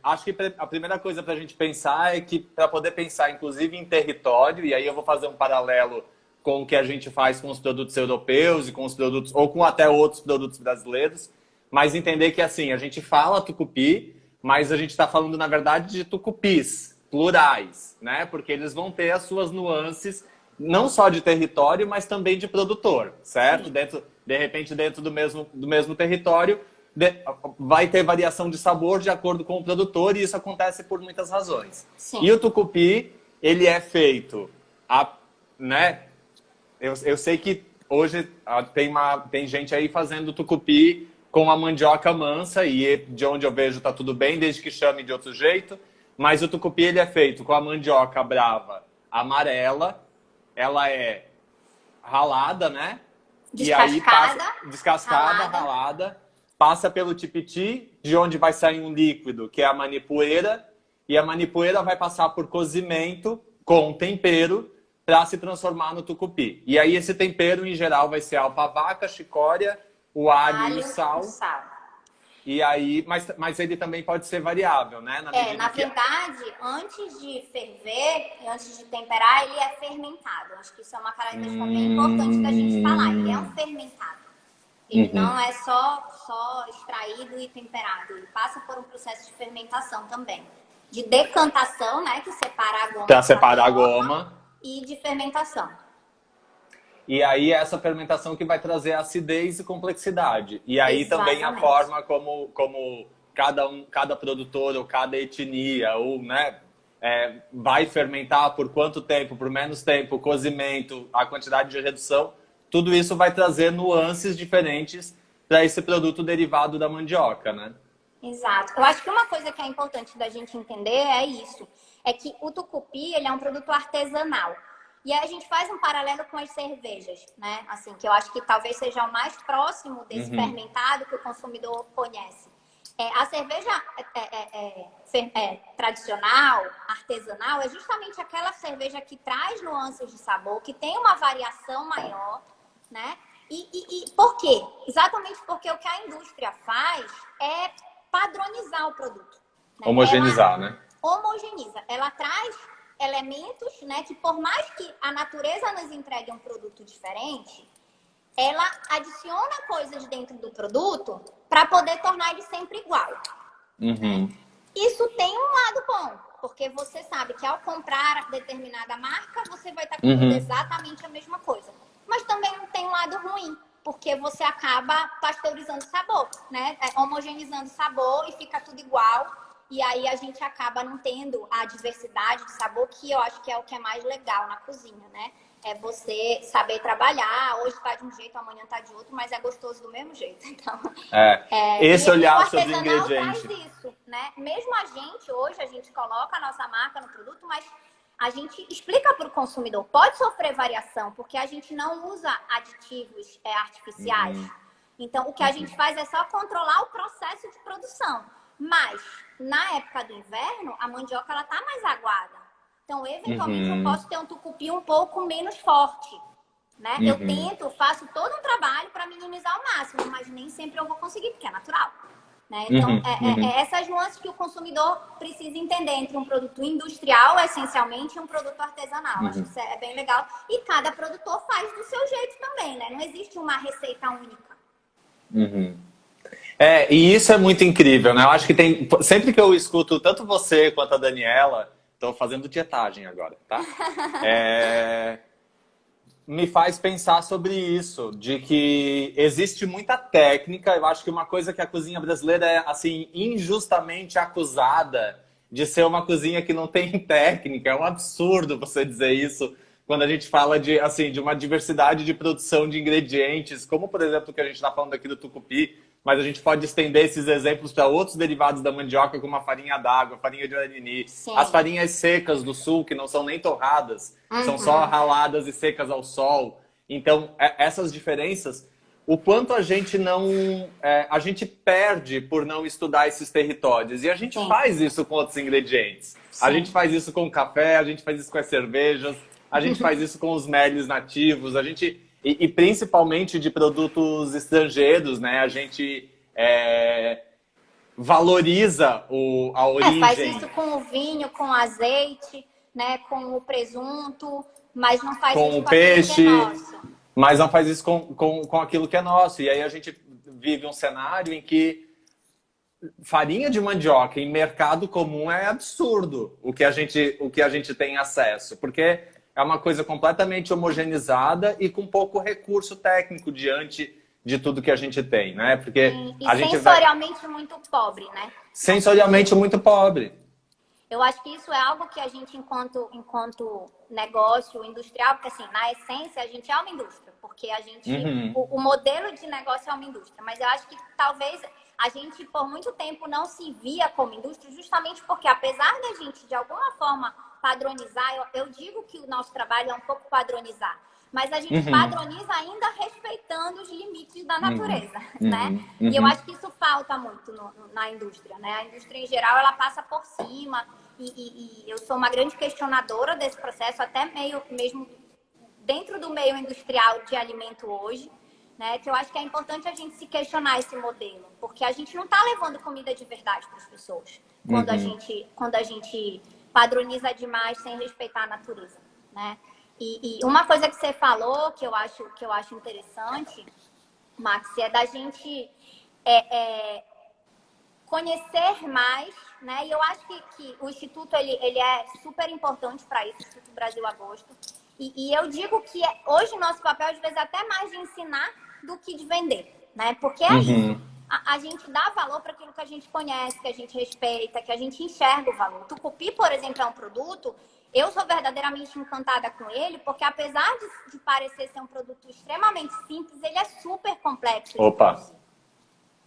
Acho que a primeira coisa para a gente pensar é que, para poder pensar, inclusive, em território, e aí eu vou fazer um paralelo com o que a gente faz com os produtos europeus e com os produtos, ou com até outros produtos brasileiros, mas entender que, assim, a gente fala tucupi, mas a gente está falando, na verdade, de tucupis plurais, né? Porque eles vão ter as suas nuances, não só de território, mas também de produtor, certo? De repente, dentro do mesmo território, vai ter variação de sabor de acordo com o produtor, e isso acontece por muitas razões. Sim. E o tucupi, ele é feito, né? Eu sei que hoje tem gente aí fazendo tucupi com a mandioca mansa, e de onde eu vejo tá tudo bem, desde que chame de outro jeito. Mas o tucupi, ele é feito com a mandioca brava amarela, ela é ralada, né? Descascada. E aí descascada, ralada, passa pelo tipiti, de onde vai sair um líquido, que é a manipoeira, e a manipoeira vai passar por cozimento com tempero para se transformar no tucupi. E aí esse tempero, em geral, vai ser a alfavaca, chicória, o alho e o sal. E aí, mas ele também pode ser variável, né? Na verdade, antes de ferver, antes de temperar, ele é fermentado. Acho que isso é uma característica bem importante da gente falar. Ele é um fermentado. Ele não é só extraído e temperado. Ele passa por um processo de fermentação também. De decantação, né? Que separa a goma. Para separar a goma. E de fermentação. E aí essa fermentação que vai trazer acidez e complexidade. E aí também a forma como cada produtor ou cada etnia ou, né, vai fermentar, por quanto tempo, por menos tempo, o cozimento, a quantidade de redução, tudo isso vai trazer nuances diferentes para esse produto derivado da mandioca, né? Exato. Eu acho que uma coisa que é importante da gente entender é isso. É que o tucupi, ele é um produto artesanal. E aí a gente faz um paralelo com as cervejas, né? Assim, que eu acho que talvez seja o mais próximo desse fermentado que o consumidor conhece. A cerveja tradicional, artesanal, é justamente aquela cerveja que traz nuances de sabor, que tem uma variação maior, né? E por quê? Exatamente porque o que a indústria faz é padronizar o produto. Né? Homogeneizar, né? Homogeniza. Ela traz elementos, né, que por mais que a natureza nos entregue um produto diferente, ela adiciona coisas dentro do produto para poder tornar ele sempre igual. Isso tem um lado bom, porque você sabe que ao comprar determinada marca, você vai estar comprando exatamente a mesma coisa. Mas também tem um lado ruim, porque você acaba pasteurizando o sabor, né? Homogeneizando o sabor e fica tudo igual. E aí a gente acaba não tendo a diversidade de sabor, que eu acho que é o que é mais legal na cozinha, né? É você saber trabalhar, hoje tá de um jeito, amanhã tá de outro, mas é gostoso do mesmo jeito. Então, esse olhar sobre o ingrediente. Traz isso, né? Mesmo a gente, hoje, a gente coloca a nossa marca no produto, mas a gente explica para o consumidor, pode sofrer variação, porque a gente não usa aditivos artificiais. Então, o que a gente faz é só controlar o processo de produção. Mas, na época do inverno, a mandioca ela tá mais aguada. Então, eventualmente, eu posso ter um tucupi um pouco menos forte, né? Eu faço todo um trabalho para minimizar ao máximo, mas nem sempre eu vou conseguir, porque é natural. Né? Então, essas nuances que o consumidor precisa entender entre um produto industrial, essencialmente, e um produto artesanal. Acho que isso é bem legal. E cada produtor faz do seu jeito também, né? Não existe uma receita única. E isso é muito incrível, né? Eu acho que sempre que eu escuto tanto você quanto a Daniela, tô fazendo dietagem agora, tá? Me faz pensar sobre isso, de que existe muita técnica. Eu acho que uma coisa que a cozinha brasileira é, assim, injustamente acusada de ser uma cozinha que não tem técnica. É um absurdo você dizer isso quando a gente fala de, assim, de uma diversidade de produção de ingredientes, como, por exemplo, o que a gente está falando aqui do tucupi, mas a gente pode estender esses exemplos para outros derivados da mandioca, como a farinha d'água, a farinha de orani, as farinhas secas do sul, que não são nem torradas, são só raladas e secas ao sol. Então, essas diferenças, o quanto a gente não... a gente perde por não estudar esses territórios. E a gente faz isso com outros ingredientes. A gente faz isso com o café, a gente faz isso com as cervejas, a gente faz isso com os meles nativos, a gente... E principalmente de produtos estrangeiros, né? A gente valoriza a origem. Faz isso com o vinho, com o azeite, né? Com o presunto, mas não faz com isso o com peixe, aquilo que é nosso. Mas não faz isso com aquilo que é nosso. E aí a gente vive um cenário em que farinha de mandioca em mercado comum é absurdo o que a gente tem acesso, porque é uma coisa completamente homogeneizada e com pouco recurso técnico diante de tudo que a gente tem, né? Porque e sensorialmente muito pobre, né? Sensorialmente muito pobre. Eu acho que isso é algo que a gente, enquanto negócio industrial, porque assim, na essência, a gente é uma indústria, porque a gente, o modelo de negócio é uma indústria, mas eu acho que talvez a gente, por muito tempo, não se via como indústria, justamente porque, apesar da gente, de alguma forma, padronizar, eu digo que o nosso trabalho é um pouco padronizar, mas a gente padroniza ainda respeitando os limites da natureza, né? E eu acho que isso falta muito na indústria, né? A indústria, em geral, ela passa por cima e eu sou uma grande questionadora desse processo, até mesmo dentro do meio industrial de alimento hoje, né? Que eu acho que é importante a gente se questionar esse modelo, porque a gente não está levando comida de verdade para as pessoas quando a gente padroniza demais sem respeitar a natureza, né? E uma coisa que você falou que eu acho interessante, Max, é da gente conhecer mais, né? E eu acho que o Instituto ele é super importante para isso, o Instituto Brasil Agosto. E eu digo que hoje o nosso papel, às vezes, é até mais de ensinar do que de vender, né? Porque é isso. A gente dá valor para aquilo que a gente conhece, que a gente respeita, que a gente enxerga o valor. O tucupi, por exemplo, é um produto... Eu sou verdadeiramente encantada com ele, porque apesar de parecer ser um produto extremamente simples, ele é super complexo de produzir,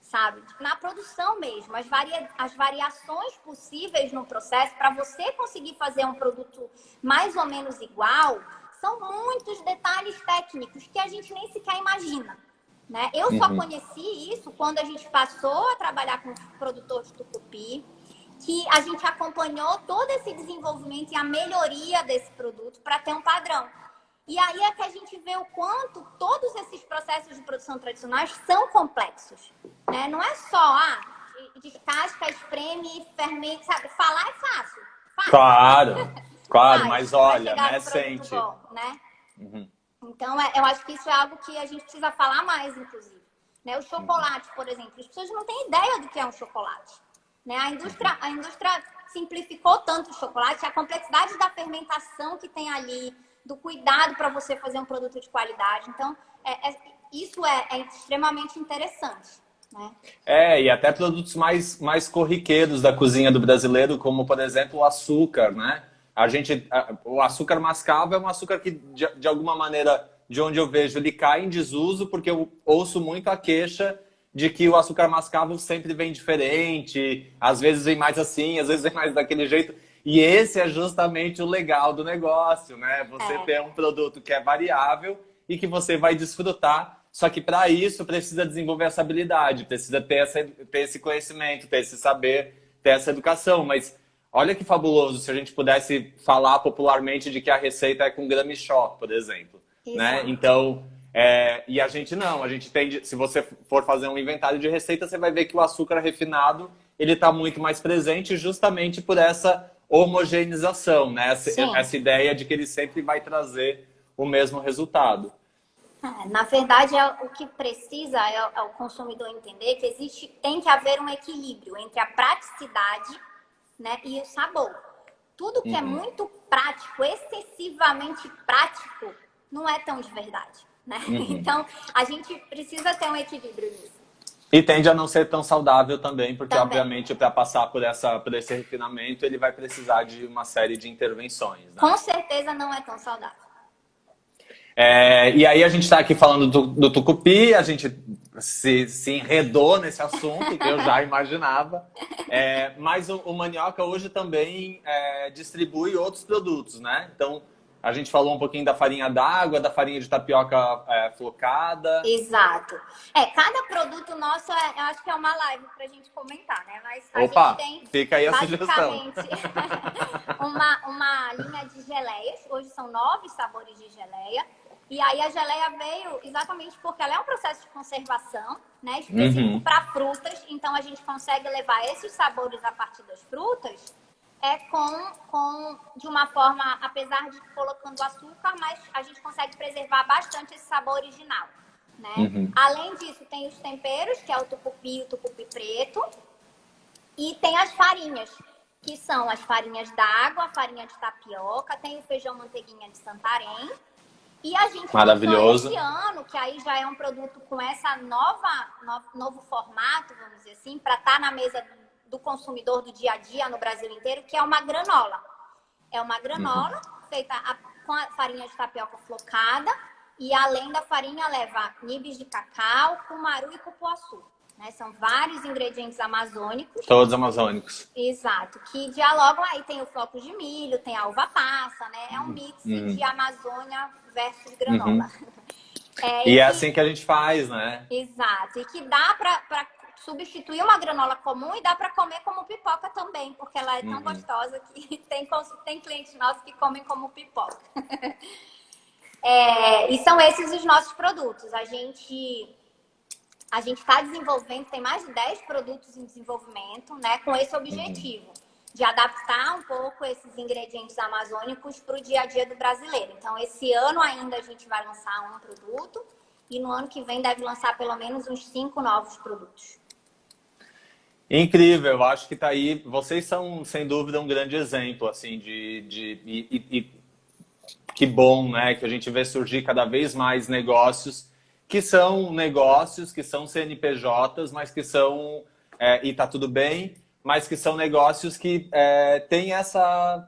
sabe? Na produção mesmo, as variações possíveis no processo, para você conseguir fazer um produto mais ou menos igual, são muitos detalhes técnicos que a gente nem sequer imagina, né? Eu só conheci isso quando a gente passou a trabalhar com produtores de tucupi, que a gente acompanhou todo esse desenvolvimento e a melhoria desse produto para ter um padrão. E aí é que a gente vê o quanto todos esses processos de produção tradicionais são complexos, né? Não é só, descasca, espreme, fermenta, sabe? Falar é fácil. Claro, mas olha, né, sente. Bom, né? Então, eu acho que isso é algo que a gente precisa falar mais, inclusive. Né? O chocolate, por exemplo, as pessoas não têm ideia do que é um chocolate. Né? A indústria simplificou tanto o chocolate, a complexidade da fermentação que tem ali, do cuidado para você fazer um produto de qualidade. Então, isso é extremamente interessante. Né? E até produtos mais corriqueiros da cozinha do brasileiro, como, por exemplo, o açúcar, né? O açúcar mascavo é um açúcar que, de alguma maneira, de onde eu vejo, ele cai em desuso, porque eu ouço muito a queixa de que o açúcar mascavo sempre vem diferente, às vezes vem mais assim, às vezes vem mais daquele jeito. E esse é justamente o legal do negócio, né? Você ter um produto que é variável e que você vai desfrutar Só que para isso precisa desenvolver essa habilidade, precisa ter esse conhecimento, ter esse saber, ter essa educação. Mas olha que fabuloso se a gente pudesse falar popularmente de que a receita é com Grammy-Shop, por exemplo. Né? Então, e a gente não, a gente tende, se você for fazer um inventário de receita, você vai ver que o açúcar refinado ele está muito mais presente justamente por essa homogeneização, né? Essa ideia de que ele sempre vai trazer o mesmo resultado. Na verdade, o que precisa é o consumidor entender que tem que haver um equilíbrio entre a praticidade, né, e o sabor. Tudo que é muito prático, excessivamente prático, não é tão de verdade, né? Então, a gente precisa ter um equilíbrio nisso. E tende a não ser tão saudável também, porque obviamente para passar por esse refinamento, ele vai precisar de uma série de intervenções. Né? Com certeza não é tão saudável. E aí a gente está aqui falando do tucupi, a gente se enredou nesse assunto, que eu já imaginava. Mas o Mandioca hoje também distribui outros produtos, né? Então, a gente falou um pouquinho da farinha d'água, da farinha de tapioca flocada. Exato. Cada produto nosso, eu acho que é uma live pra gente comentar, né? Mas a Opa, gente tem fica aí a sugestão. uma linha de geleias. Hoje são 9 sabores de geleia. E aí a geleia veio exatamente porque ela é um processo de conservação, né? Específico para frutas. Então a gente consegue levar esses sabores a partir das frutas de uma forma, apesar de colocando açúcar, mas a gente consegue preservar bastante esse sabor original, né? Além disso, tem os temperos, que é o tucupi preto, e tem as farinhas, que são as farinhas d'água, a farinha de tapioca, tem o feijão manteiguinha de Santarém, e a gente lançou esse ano, que aí já é um produto com essa novo formato, vamos dizer assim, para estar na mesa do consumidor do dia a dia no Brasil inteiro, que é uma granola. É uma granola feita com a farinha de tapioca flocada e além da farinha leva nibs de cacau, cumaru e cupuaçu. Né? São vários ingredientes amazônicos. Todos amazônicos. Exato. Que dialogam aí. Tem o floco de milho, tem a uva passa, né? É um mix de Amazônia versus granola. E é assim que a gente faz, né? Exato. E que dá para substituir uma granola comum e dá para comer como pipoca também, porque ela é tão gostosa que tem clientes nossos que comem como pipoca. E são esses os nossos produtos. A gente está desenvolvendo, tem mais de 10 produtos em desenvolvimento, né, com esse objetivo de adaptar um pouco esses ingredientes amazônicos para o dia a dia do brasileiro. Então, esse ano ainda a gente vai lançar um produto e no ano que vem deve lançar pelo menos uns 5 novos produtos. Incrível, eu acho que tá aí. Vocês são, sem dúvida, um grande exemplo, assim, que bom, né? Que a gente vê surgir cada vez mais negócios, que são CNPJs, mas que são, e tá tudo bem, mas que são negócios que têm essa...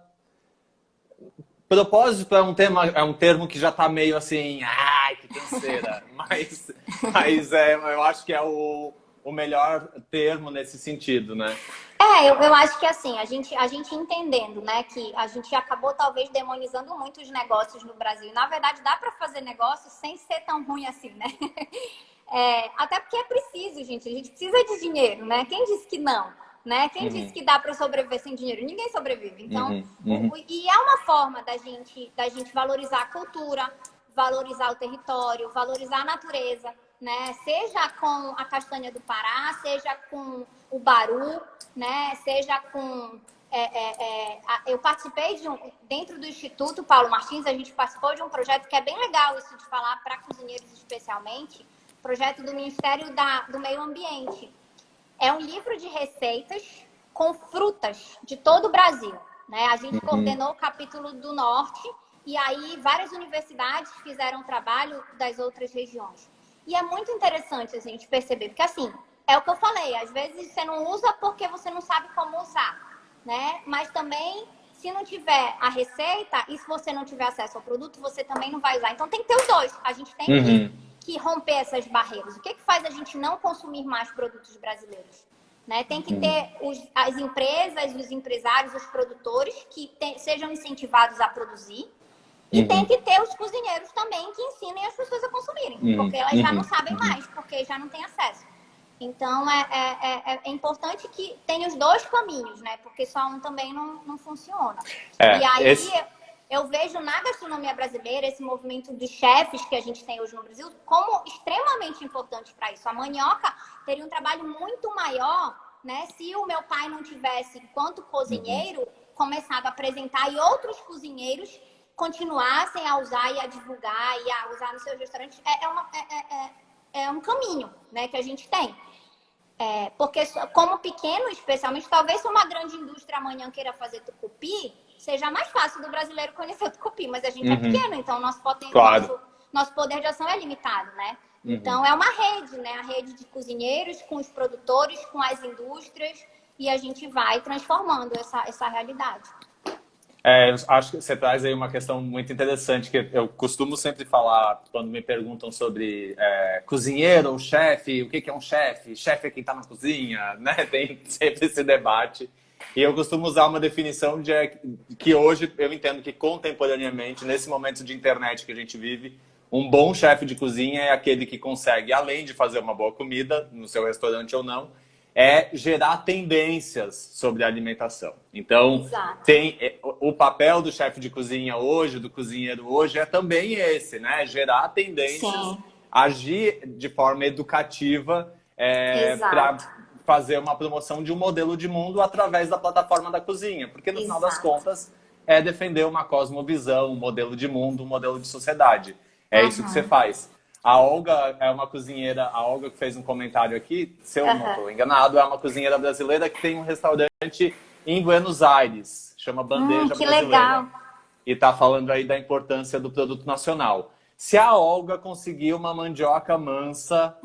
Propósito é um termo que já está meio assim, ai, que canseira, mas eu acho que é o melhor termo nesse sentido, né? Eu acho que assim, a gente entendendo, né, que a gente acabou talvez demonizando muito os negócios no Brasil. Na verdade, dá para fazer negócio sem ser tão ruim assim, né? Até porque é preciso, gente. A gente precisa de dinheiro, né? Quem disse que não? Né? Quem disse que dá para sobreviver sem dinheiro? Ninguém sobrevive. Então, e é uma forma da gente valorizar a cultura, valorizar o território, valorizar a natureza, né? Seja com a castanha do Pará, seja com o baru, né? Seja com... eu participei dentro do Instituto Paulo Martins, a gente participou de um projeto que é bem legal isso de falar para cozinheiros especialmente, projeto do Ministério do Meio Ambiente. É um livro de receitas com frutas de todo o Brasil, né? A gente coordenou o capítulo do Norte e aí várias universidades fizeram trabalho das outras regiões. E é muito interessante a gente perceber, porque assim, é o que eu falei, às vezes você não usa porque você não sabe como usar, né? Mas também, se não tiver a receita e se você não tiver acesso ao produto, você também não vai usar. Então tem que ter os dois. A gente tem que romper essas barreiras. O que faz a gente não consumir mais produtos brasileiros? Né? Tem que ter as empresas, os empresários, os produtores que sejam incentivados a produzir. E tem que ter os cozinheiros também que ensinem as pessoas a consumirem, porque elas já não sabem mais, porque já não têm acesso. Então, é importante que tenha os dois caminhos, né? Porque só um também não funciona. E aí, eu vejo na gastronomia brasileira esse movimento de chefes que a gente tem hoje no Brasil como extremamente importante para isso. A mandioca teria um trabalho muito maior, né? Se o meu pai não tivesse, enquanto cozinheiro, começado a apresentar e outros cozinheiros continuassem a usar e a divulgar e a usar nos seus restaurantes. É um caminho, né, que a gente tem. Porque como pequeno, especialmente, talvez se uma grande indústria amanhã queira fazer tucupi, seja mais fácil do brasileiro conhecer o tucupi, mas a gente é pequeno, então nosso poder de ação é limitado, né? Então é uma rede, né? A rede de cozinheiros com os produtores, com as indústrias, e a gente vai transformando essa realidade. Eu acho que você traz aí uma questão muito interessante, que eu costumo sempre falar quando me perguntam sobre cozinheiro ou chefe, o que é um chefe? Chefe é quem está na cozinha, né? Tem sempre esse debate. E eu costumo usar uma definição que hoje eu entendo que contemporaneamente, nesse momento de internet que a gente vive, um bom chefe de cozinha é aquele que consegue, além de fazer uma boa comida, no seu restaurante ou não, gerar tendências sobre a alimentação. Então, o papel do chefe de cozinha hoje, do cozinheiro hoje, é também esse, né? Gerar tendências, agir de forma educativa para fazer uma promoção de um modelo de mundo através da plataforma da cozinha. Porque, no final das contas, é defender uma cosmovisão, um modelo de mundo, um modelo de sociedade. É isso que você faz. A Olga é uma cozinheira, a Olga que fez um comentário aqui, se eu não estou enganado, é uma cozinheira brasileira que tem um restaurante em Buenos Aires, chama Bandeja que Brasileira. Legal. E está falando aí da importância do produto nacional. Se a Olga conseguir uma mandioca mansa,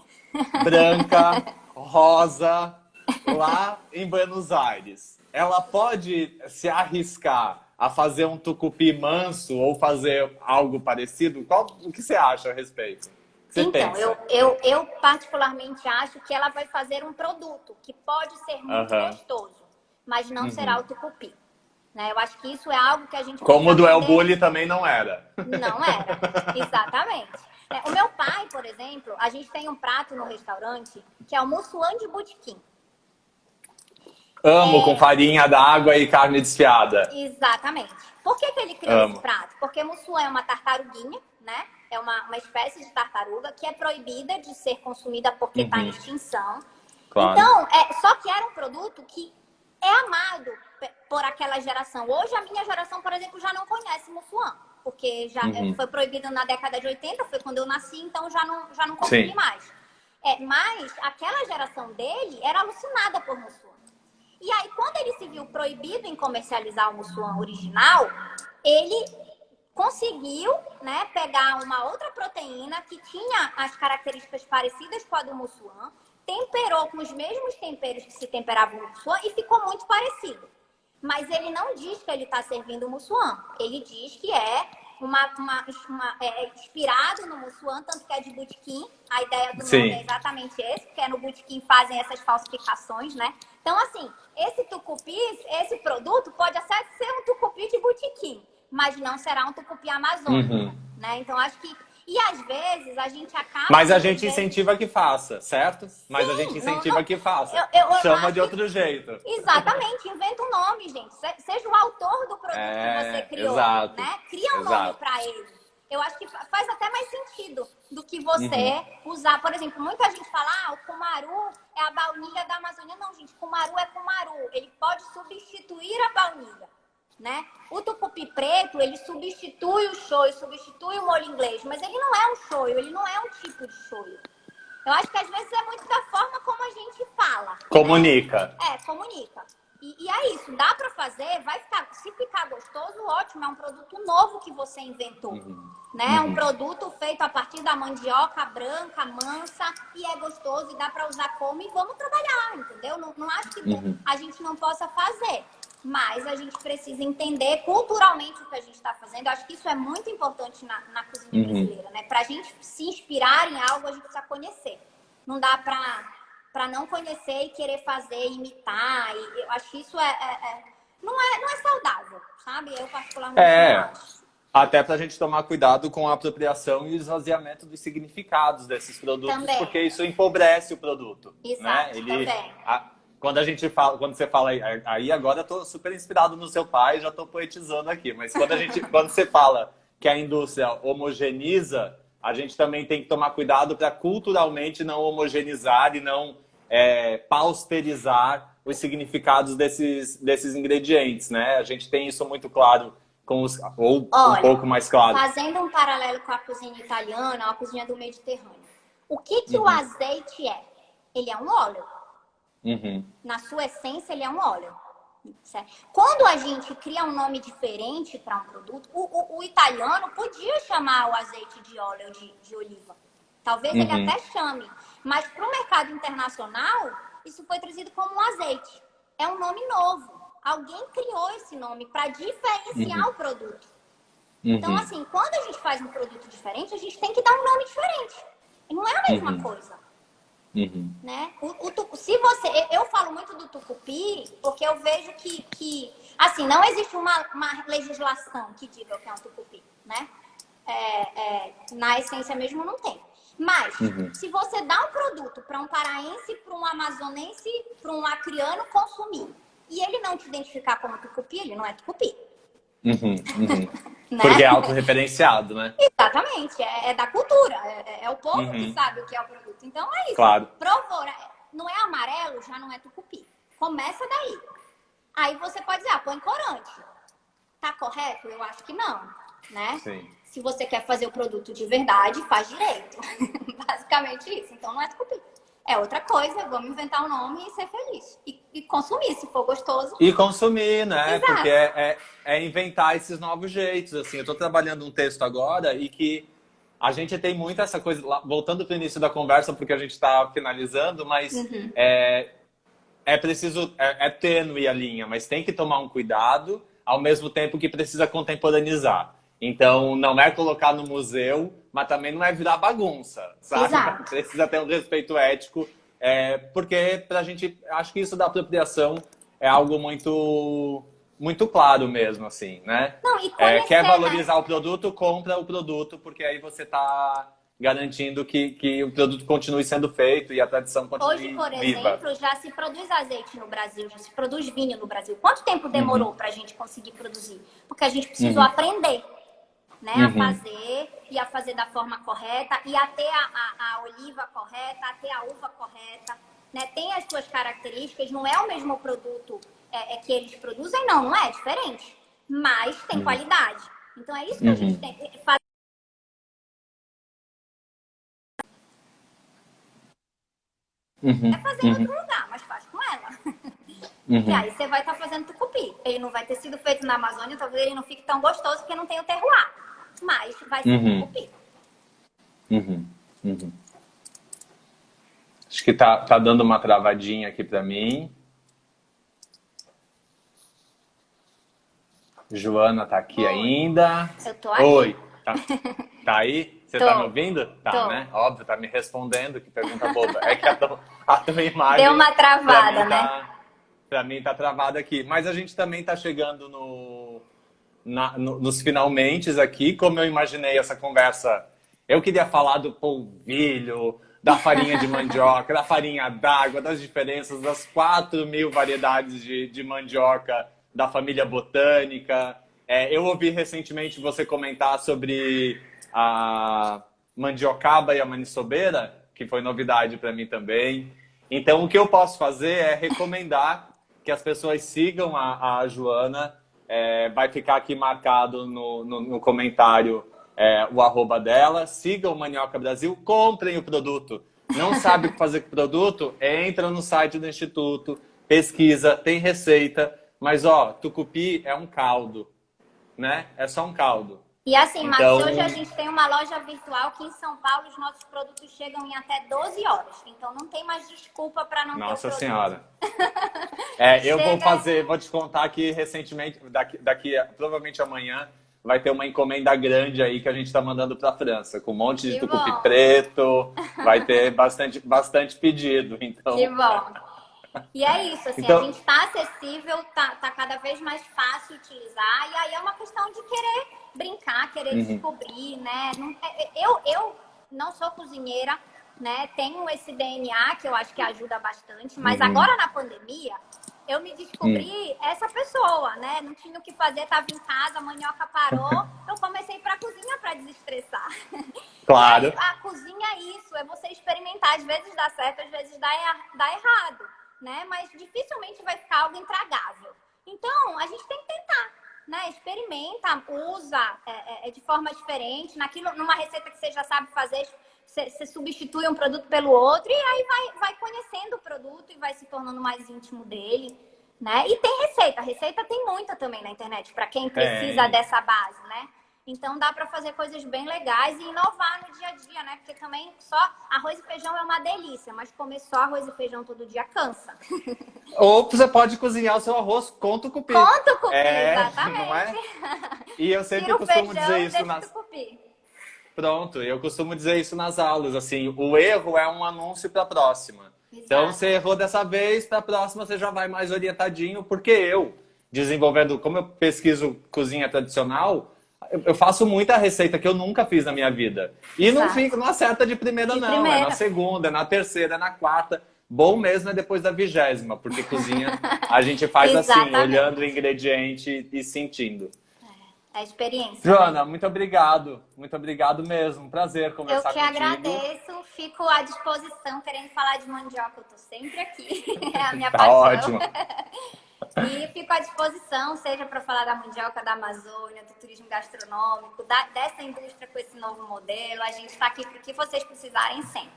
branca, rosa, lá em Buenos Aires, ela pode se arriscar a fazer um tucupi manso ou fazer algo parecido? O que você acha a respeito? Então, eu particularmente acho que ela vai fazer um produto que pode ser muito gostoso, mas não será o tucupi. Né? Eu acho que isso é algo que a gente... Como o do El Bulli também não era. Não era, exatamente. O meu pai, por exemplo, a gente tem um prato no restaurante que é o mussuã de botequim. Amo, com farinha d'água e carne desfiada. Exatamente. Por que ele criou esse prato? Porque mussuã é uma tartaruguinha, né? É uma espécie de tartaruga que é proibida de ser consumida porque está em extinção. Claro. Então, só que era um produto que é amado por aquela geração. Hoje, a minha geração, por exemplo, já não conhece mussuã. Porque já foi proibido na década de 80, foi quando eu nasci, então já não consumi mais. Mas aquela geração dele era alucinada por mussuã. E aí, quando ele se viu proibido em comercializar o mussuã original, ele conseguiu, né, pegar uma outra proteína que tinha as características parecidas com a do mussuã, temperou com os mesmos temperos que se temperava no mussuã e ficou muito parecido. Mas ele não diz que ele está servindo o mussuã. Ele diz que é inspirado no mussuã, tanto que é de botequim. A ideia do nome é exatamente esse, porque no botequim fazem essas falsificações, né? Então, assim, esse tucupi, esse produto pode até ser um tucupi de botequim, mas não será um tucupi amazônico, né? Então, acho que... E às vezes a gente acaba... Mas a gente incentiva que faça, certo? Mas a gente incentiva que faça. Chama de outro jeito. Exatamente. Inventa um nome, gente. Seja o autor do produto que você criou, né? Cria um nome para ele. Eu acho que faz até mais sentido do que você usar. Por exemplo, muita gente fala, o cumaru é a baunilha da Amazônia. Não, gente, cumaru é cumaru. Ele pode substituir a baunilha. Né? O tucupi preto, ele substitui o shoyu, substitui o molho inglês, mas ele não é um shoyu, ele não é um tipo de shoyu. Eu acho que às vezes é muito da forma como a gente fala. Comunica. Né? Comunica. E é isso, dá pra fazer, se ficar gostoso, ótimo, é um produto novo que você inventou. Né? Um produto feito a partir da mandioca branca, mansa, e é gostoso, e dá pra usar como, e vamos trabalhar, entendeu? Não acho que a gente não possa fazer. Mas a gente precisa entender culturalmente o que a gente está fazendo. Eu acho que isso é muito importante na cozinha brasileira, né? Para a gente se inspirar em algo, a gente precisa conhecer. Não dá para não conhecer e querer fazer, imitar. E eu acho que isso não é saudável, sabe? Eu particularmente não acho. Até para a gente tomar cuidado com a apropriação e o esvaziamento dos significados desses produtos, Também. porque isso empobrece o produto. Exato, né? também. Quando a gente fala, quando você fala aí agora eu tô super inspirado no seu pai, já tô poetizando aqui, mas quando você fala que a indústria homogeneiza, a gente também tem que tomar cuidado para culturalmente não homogeneizar e não pausterizar os significados desses ingredientes, né? A gente tem isso muito claro ou Olha, um pouco mais claro. Fazendo um paralelo com a cozinha italiana, a cozinha do Mediterrâneo. O que o azeite é? Ele é um óleo. Na sua essência, ele é um óleo. Certo? Quando a gente cria um nome diferente para um produto, o italiano podia chamar o azeite de óleo de oliva. Talvez ele até chame. Mas para o mercado internacional, isso foi trazido como um azeite. É um nome novo. Alguém criou esse nome para diferenciar o produto. Então, assim, quando a gente faz um produto diferente, a gente tem que dar um nome diferente. Não é a mesma coisa. Né? Eu falo muito do tucupi, porque eu vejo que assim, não existe uma legislação que diga o que é um tucupi, né? Na essência mesmo não tem. Mas, se você dá um produto para um paraense, para um amazonense, para um acriano consumir, e ele não te identificar como tucupi, ele não é tucupi. Né? Porque é autorreferenciado, né? Exatamente, é da cultura, é o povo que sabe o que é o produto. Então é isso. Claro. Provou, não é amarelo, já não é tucupi. Começa daí. Aí você pode dizer, põe corante. Tá correto? Eu acho que não, né? Sim. Se você quer fazer o produto de verdade, faz direito. Basicamente isso. Então não é tucupi. É outra coisa, vamos inventar um nome e ser feliz. E consumir, se for gostoso. E consumir, né? Exato. Porque é inventar esses novos jeitos. Assim, eu estou trabalhando um texto agora e que a gente tem muito essa coisa, voltando para o início da conversa, porque a gente está finalizando, mas é preciso, é tênue a linha, mas tem que tomar um cuidado, ao mesmo tempo que precisa contemporaneizar. Então, não é colocar no museu, mas também não é virar bagunça, sabe? Exato. Precisa ter um respeito ético, porque pra gente, acho que isso da apropriação é algo muito claro mesmo, assim, né? Não, e quer valorizar o produto, compra o produto, porque aí você tá garantindo que o produto continue sendo feito e a tradição continue viva. Hoje, por viva. exemplo, já se produz azeite no Brasil, já se produz vinho no Brasil. Quanto tempo demorou pra gente conseguir produzir? Porque a gente precisou aprender. Né, a fazer e a fazer da forma correta e a ter a oliva correta, a ter a uva correta, né? Tem as suas características, não é o mesmo produto que eles produzem, não é diferente, mas tem qualidade. Então é isso que a gente tem que fazer. Fazer em outro lugar, mas faz com ela. E aí você vai estar fazendo tucupi. Ele não vai ter sido feito na Amazônia, talvez ele não fique tão gostoso porque não tem o terroir. Mas vai ser tucupi. Acho que tá dando uma travadinha aqui pra mim. Joana tá aqui ainda. Eu tô aqui. Oi, tá aí? Você tá Tô. me ouvindo? Tá, Tô. né? Óbvio, tá me respondendo, que pergunta boba. É que a tua imagem... Deu uma travada, né? Pra mim tá travada aqui. Mas a gente também tá chegando nos finalmentes aqui, como eu imaginei essa conversa. Eu queria falar do polvilho, da farinha de mandioca, da farinha d'água, das diferenças das 4.000 variedades de mandioca da família botânica. Eu ouvi recentemente você comentar sobre a mandiocaba e a maniçobeira, que foi novidade para mim também. Então, o que eu posso fazer é recomendar que as pessoas sigam a Joana. Vai ficar aqui marcado no comentário o arroba dela. Sigam o Manioca Brasil, comprem o produto. Não sabe o que fazer com o produto? Entra no site do Instituto, pesquisa, tem receita. Mas, tucupi é um caldo, né? É só um caldo. E assim, Max, Então... hoje a gente tem uma loja virtual que em São Paulo os nossos produtos chegam em até 12 horas. Então não tem mais desculpa para não ter o Nossa produto. Senhora. Eu vou te contar que recentemente, provavelmente amanhã, vai ter uma encomenda grande aí que a gente está mandando para a França, com um monte de tucupi preto, vai ter bastante pedido. Então... Que bom. E é isso, assim, Então, a gente tá acessível, tá cada vez mais fácil utilizar, e aí é uma questão de querer brincar, querer descobrir, né? Eu não sou cozinheira, né? Tenho esse DNA que eu acho que ajuda bastante, mas agora na pandemia eu me descobri essa pessoa, né? Não tinha o que fazer, tava em casa, a manioca parou, eu comecei para cozinha para desestressar. E aí, claro. a cozinha é isso, é você experimentar, às vezes dá certo, às vezes dá errado, né? Mas dificilmente vai ficar algo intragável. Então, a gente tem que tentar, né? Experimenta, usa de forma diferente, numa receita que você já sabe fazer, você substitui um produto pelo outro e aí vai conhecendo o produto e vai se tornando mais íntimo dele, né? E tem receita tem muita também na internet, para quem precisa dessa base, né? Então dá para fazer coisas bem legais e inovar no dia a dia, né? Porque também só arroz e feijão é uma delícia, mas comer só arroz e feijão todo dia cansa. Ou você pode cozinhar o seu arroz com tucupi. Com tucupi, Não é? exatamente. E eu sempre Tira o costumo dizer feijão e isso deixa o tucupi. Pronto, eu costumo dizer isso nas aulas, assim, o erro é um anúncio para a próxima. Então, Exato. você errou dessa vez, para a próxima você já vai mais orientadinho, porque eu, desenvolvendo, como eu pesquiso cozinha tradicional, eu faço muita receita que eu nunca fiz na minha vida. E Exato. não acerta de primeira, De não. primeira. É na segunda, é na terceira, é na quarta. Bom mesmo é depois da 20ª, porque cozinha a gente faz assim, Exatamente. olhando o ingrediente e sentindo. É a experiência, Joana, né? muito obrigado. Muito obrigado mesmo. Prazer Eu conversar que contigo. agradeço, fico à disposição, querendo falar de mandioca, eu tô sempre aqui, é a minha Tá paixão. ótimo. E fico à disposição, seja para falar da mandioca, da Amazônia, do turismo gastronômico, dessa indústria com esse novo modelo. A gente está aqui para o que vocês precisarem sempre.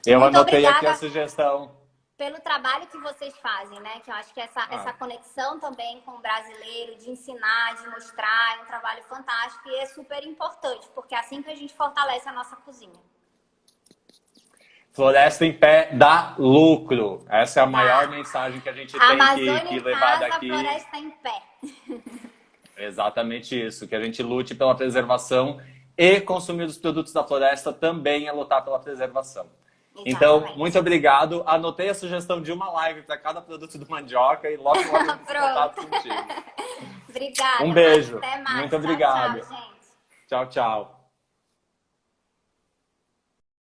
Eu Muito anotei aqui a obrigada sugestão. pelo trabalho que vocês fazem, né? Que eu acho que essa conexão também com o brasileiro, de ensinar, de mostrar, é um trabalho fantástico e é super importante, porque é assim que a gente fortalece a nossa cozinha. Floresta em pé dá lucro. Essa é a maior mensagem que a gente tem Amazônia que em levar casa, daqui. floresta em pé. Exatamente isso. Que a gente lute pela preservação e consumir os produtos da floresta também é lutar pela preservação. Então, Exatamente. muito obrigado. Anotei a sugestão de uma live para cada produto do mandioca e logo eu entro em contato contigo. Obrigada. Um beijo. Até mais. Muito obrigado. Tchau, gente. Tchau, tchau.